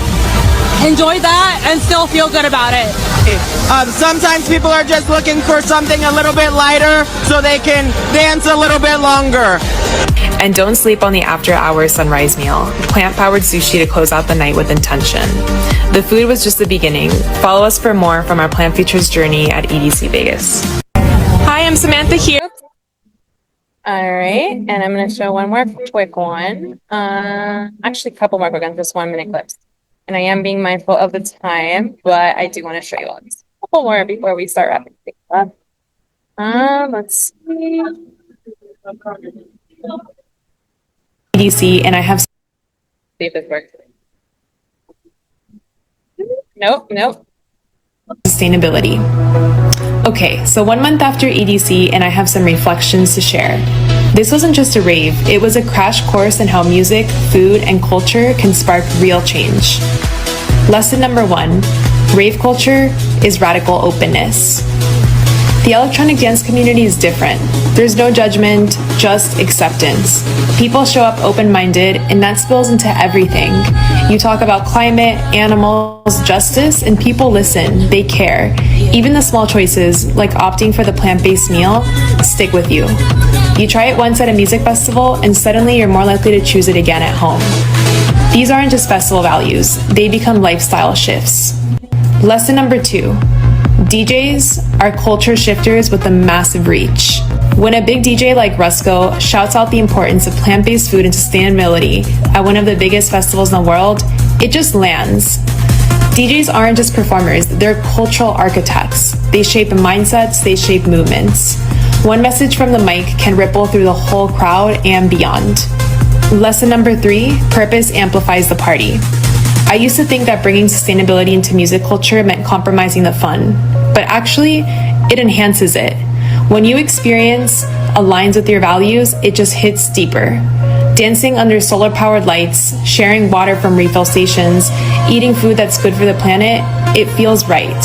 enjoy that and still feel good about it. Sometimes people are just looking for something a little bit lighter so they can dance a little bit longer. And don't sleep on the after-hours sunrise meal, plant-powered sushi to close out the night with intention. The food was just the beginning. Follow us for more from our Plant Futures journey at EDC Vegas. Hi, I'm Samantha here. All right, and I'm going to show one more quick one. Actually, a couple more quick ones, just 1 minute clips. And I am being mindful of the time, but I do want to show you all just a couple more before we start wrapping things up. Let's see. EDC, and I have. See if this works. Nope. Sustainability. Okay, so 1 month after EDC, and I have some reflections to share. This wasn't just a rave, it was a crash course in how music, food, and culture can spark real change. Lesson number 1, rave culture is radical openness. The electronic dance community is different. There's no judgment, just acceptance. People show up open-minded, and that spills into everything. You talk about climate, animals, justice, and people listen. They care. Even the small choices, like opting for the plant-based meal, stick with you. You try it once at a music festival, and suddenly you're more likely to choose it again at home. These aren't just festival values. They become lifestyle shifts. Lesson number 2. DJs are culture shifters with a massive reach. When a big DJ like Rusco shouts out the importance of plant-based food and sustainability at one of the biggest festivals in the world, it just lands. DJs aren't just performers, they're cultural architects. They shape mindsets, they shape movements. One message from the mic can ripple through the whole crowd and beyond. Lesson number 3, purpose amplifies the party. I used to think that bringing sustainability into music culture meant compromising the fun, but actually, it enhances it. When you experience aligns with your values, it just hits deeper. dancing under solar-powered lights, sharing water from refill stations, eating food that's good for the planet, it feels right.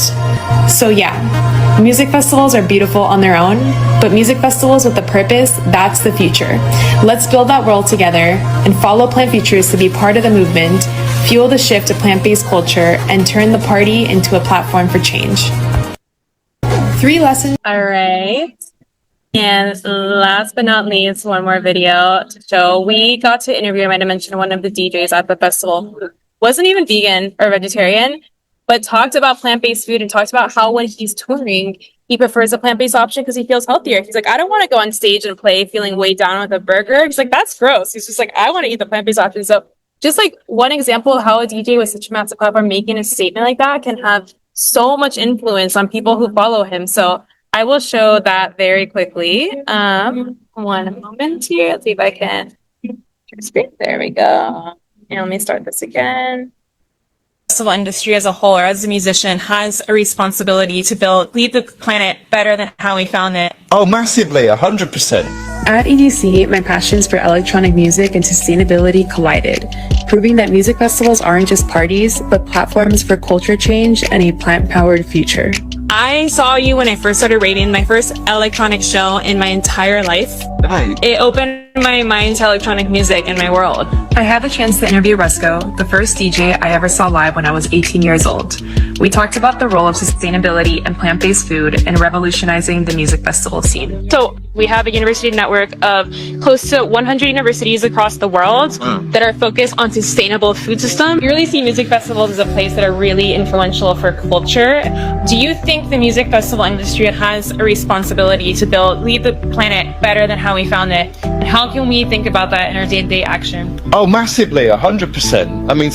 So yeah, music festivals are beautiful on their own, but music festivals with a purpose, that's the future. Let's build that world together and follow Plant Futures to be part of the movement, fuel the shift to plant-based culture, and turn the party into a platform for change. 3 lessons. All right. And last but not least, one more video to show. We got to interview, I might have mentioned, one of the DJs at the festival who wasn't even vegan or vegetarian, but talked about plant-based food and talked about how when he's touring, he prefers a plant-based option because he feels healthier. He's like, I don't want to go on stage and play feeling weighed down with a burger. He's like, that's gross. He's just like, I want to eat the plant-based option. So just like one example of how a DJ with such a massive platform making a statement like that can have so much influence on people who follow him. So I will show that very quickly. One moment here. Let's see if I can share screen. There we go. And let me start this again. Festival industry as a whole, or as a musician, has a responsibility to leave the planet better than how we found it. Oh, massively, 100%. At EDC, my passions for electronic music and sustainability collided, proving that music festivals aren't just parties, but platforms for culture change and a plant-powered future. I saw you when I first started raving, my first electronic show in my entire life. Right. It opened my mind to electronic music in my world. I had the chance to interview Resco, the first DJ I ever saw live when I was 18 years old. We talked about the role of sustainability and plant-based food in revolutionizing the music festival scene. So we have a university network of close to 100 universities across the world that are focused on sustainable food systems. You really see music festivals as a place that are really influential for culture. Do you think the music festival industry has a responsibility to leave the planet better than how we found it? And how can we think about that in our day-to-day action? Oh, massively, 100%. I mean,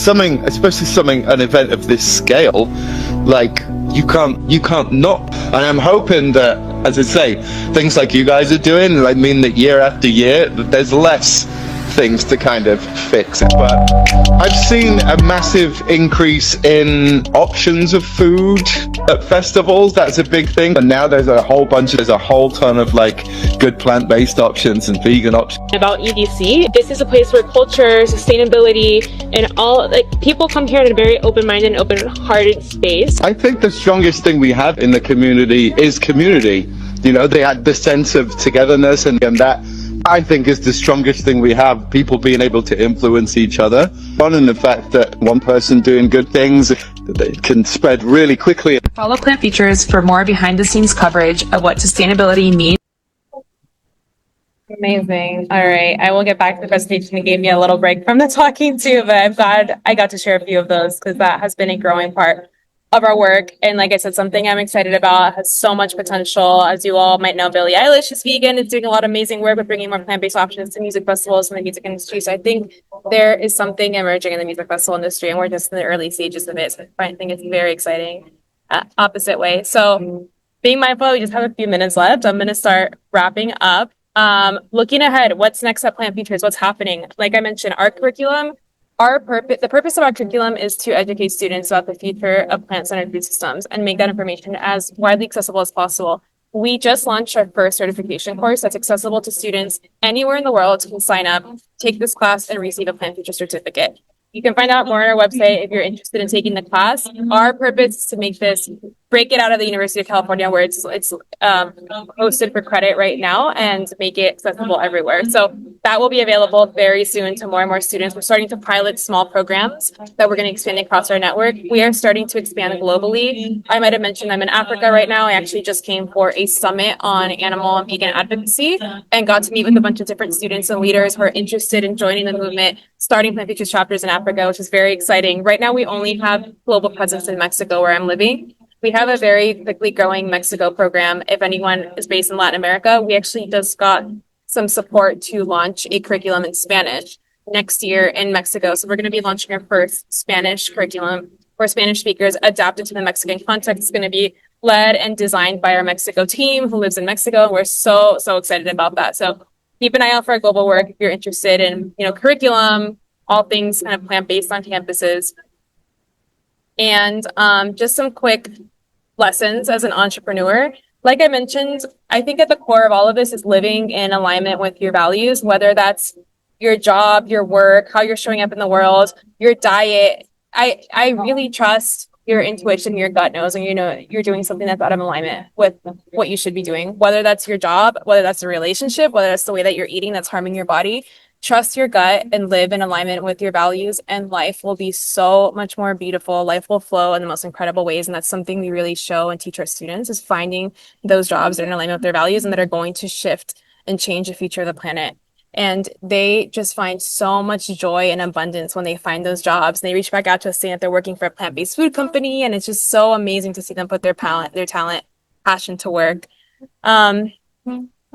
especially an event of this scale, like you can't not. And I'm hoping that, as I say, things like you guys are doing, I mean that year after year, there's less things to kind of fix it. But I've seen a massive increase in options of food at festivals. That's a big thing. And now there's a whole ton of like good plant-based options and vegan options. About EDC, this is a place where culture, sustainability, and all, like, people come here in a very open-minded and open-hearted space. I think the strongest thing we have in the community is community. You know, they had the sense of togetherness, and that I think is the strongest thing we have, people being able to influence each other. And the fact that one person doing good things, they can spread really quickly. Follow Plant Futures for more behind-the-scenes coverage of what sustainability means. Amazing. All right. I will get back to the presentation. It gave me a little break from the talking too, but I'm glad I got to share a few of those because that has been a growing part of our work. And like I said, something I'm excited about, has so much potential. As you all might know, Billie Eilish is vegan. It's doing a lot of amazing work with bringing more plant-based options to music festivals and the music industry. So I think there is something emerging in the music festival industry, and we're just in the early stages of it. So I think it's very exciting. Opposite way. So being mindful, we just have a few minutes left. I'm going to start wrapping up. Looking ahead, what's next at Plant Futures? What's happening? Like I mentioned, our curriculum, the purpose of our curriculum is to educate students about the future of plant-centered food systems and make that information as widely accessible as possible. We just launched our first certification course that's accessible to students anywhere in the world who can sign up, take this class, and receive a Plant Future certificate. You can find out more on our website if you're interested in taking the class. Our purpose is to make this, break it out of the University of California where it's hosted for credit right now and make it accessible everywhere. So that will be available very soon to more and more students. We're starting to pilot small programs that we're going to expand across our network. We are starting to expand globally. I might have mentioned I'm in Africa right now. I actually just came for a summit on animal and vegan advocacy and got to meet with a bunch of different students and leaders who are interested in joining the movement, starting Plant Futures chapters in Africa, which is very exciting. Right now, we only have global presence in Mexico, where I'm living. We have a very quickly growing Mexico program. If anyone is based in Latin America, we actually just got some support to launch a curriculum in Spanish next year in Mexico. So we're going to be launching our first Spanish curriculum for Spanish speakers adapted to the Mexican context. It's going to be led and designed by our Mexico team who lives in Mexico. We're so excited about that. So keep an eye out for our global work if you're interested in, curriculum, all things kind of plant-based on campuses. And just some quick lessons as an entrepreneur. Like I mentioned, I think at the core of all of this is living in alignment with your values, whether that's your job, your work, how you're showing up in the world, your diet. I really trust your intuition, your gut knows, and you know you're doing something that's out of alignment with what you should be doing, whether that's your job, whether that's a relationship, whether that's the way that you're eating that's harming your body. Trust your gut and live in alignment with your values, and life will be so much more beautiful. Life will flow in the most incredible ways, and that's something we really show and teach our students, is finding those jobs that are in alignment with their values and that are going to shift and change the future of the planet. And they just find so much joy and abundance when they find those jobs. And they reach back out to us saying that they're working for a plant-based food company, and it's just so amazing to see them put their talent, passion to work.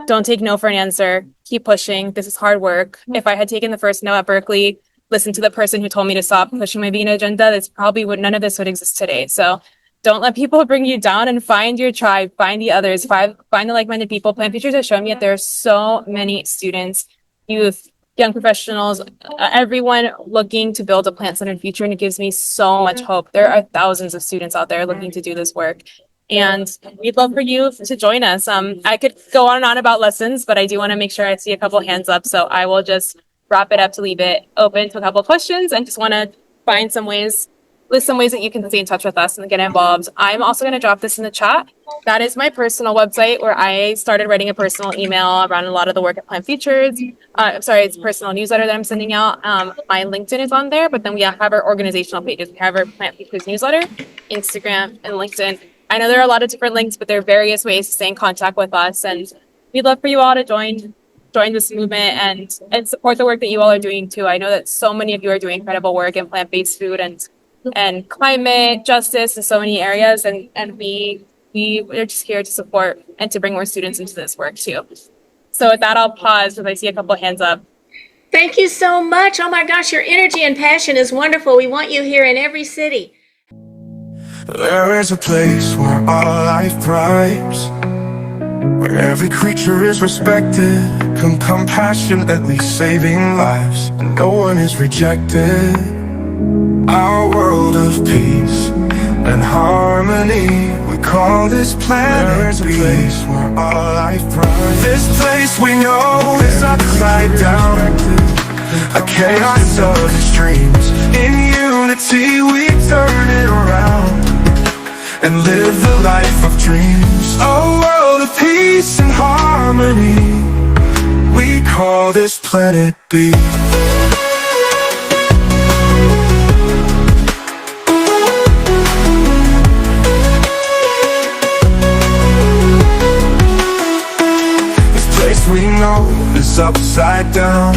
Don't take no for an answer. Keep pushing. This is hard work. If I had taken the first no at Berkeley, listened to the person who told me to stop pushing my vegan agenda, this probably would, none of this would exist today. So don't let people bring you down, and find your tribe, find the others, find the like-minded people. Plant Futures has shown me that there are so many students, youth, young professionals, everyone looking to build a plant-centered future, and it gives me so much hope. There are thousands of students out there looking to do this work, and we'd love for you to join us. I could go on and on about lessons, but I do want to make sure I see a couple hands up, so I will just wrap it up to leave it open to a couple of questions, and just want to find some ways, list some ways that you can stay in touch with us and get involved. I'm also going to drop this in the chat. That is my personal website, where I started writing a personal email around a lot of the work at Plant Futures. It's a personal newsletter that I'm sending out. My LinkedIn is on there, but then we have our organizational pages. We have our Plant Futures newsletter, Instagram, and LinkedIn. I know there are a lot of different links, but there are various ways to stay in contact with us. And we'd love for you all to join this movement and support the work that you all are doing too. I know that so many of you are doing incredible work in plant-based food and climate justice in so many areas, and we're just here to support and to bring more students into this work too. So with that, I'll pause because I see a couple of hands up. Thank you so much. Oh my gosh, your energy and passion is wonderful. We want you here in every city. There is a place where all life thrives, where every creature is respected, compassionately saving lives, and no one is rejected. Our world of peace and harmony, we call this planet. There is a place where all life thrives. This place we know is upside down, a chaos of extremes. In unity we turn it around and live the life of dreams. A world of peace and harmony, we call this planet B. We know is upside down,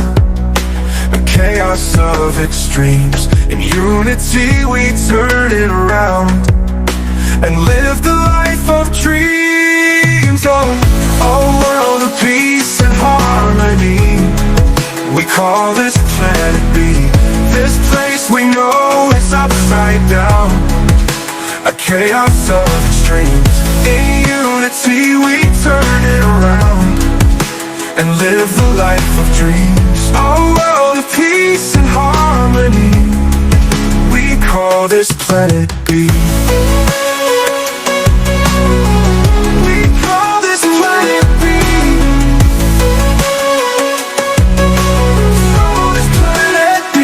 a chaos of extremes. In unity we turn it around and live the life of dreams. Oh, a world of peace and harmony, we call this planet B. This place we know is upside down, a chaos of extremes. In unity we turn it around and live the life of dreams. A world of peace and harmony, we call this planet B. We call this planet B. Call this planet B.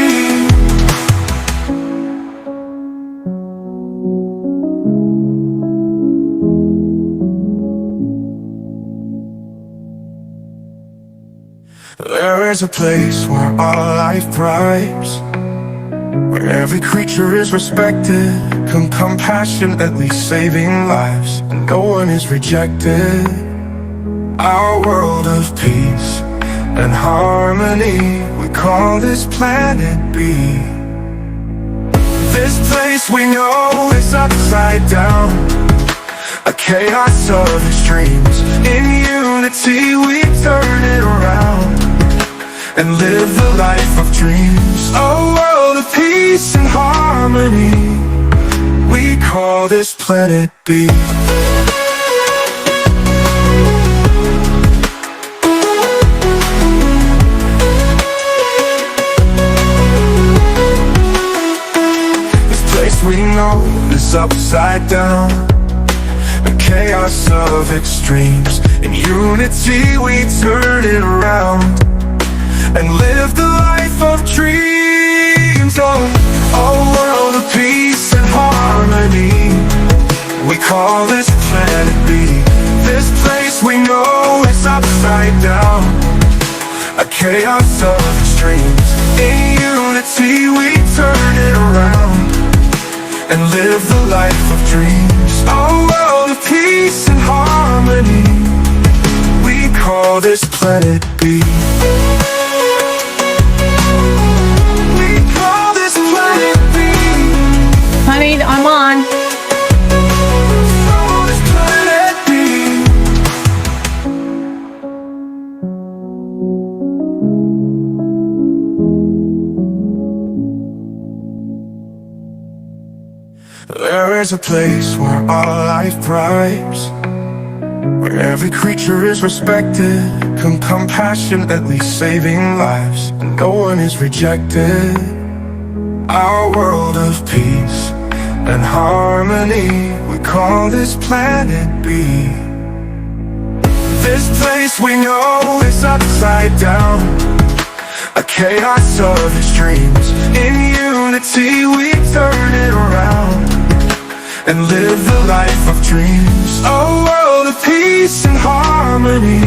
There is a place where all life thrives, where every creature is respected, compassionately saving lives, and no one is rejected. Our world of peace and harmony, we call this planet B. This place we know is upside down, a chaos of extremes. In unity we turn it around and live the life of dreams. A world of peace and harmony, we call this planet B. This place we know is upside down, a chaos of extremes. In unity we turn it around and live the life of dreams. Oh, a world of peace and harmony. We call this planet B. This place we know is upside down, a chaos of extremes. In unity we turn it around and live the life of dreams. A world of peace and harmony. We call this planet B. We call this planet B. Honey, I'm on. Call this planet B. There is a place where all life thrives, where every creature is respected, compassionately saving lives, and no one is rejected. Our world of peace and harmony, we call this planet B. This place we know is upside down, a chaos of extremes. In unity we turn it around and live the life of dreams. A world of peace and harmony.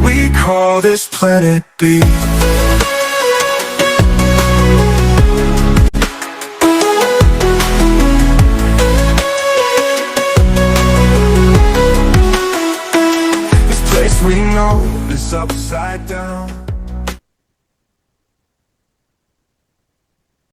We call this planet B.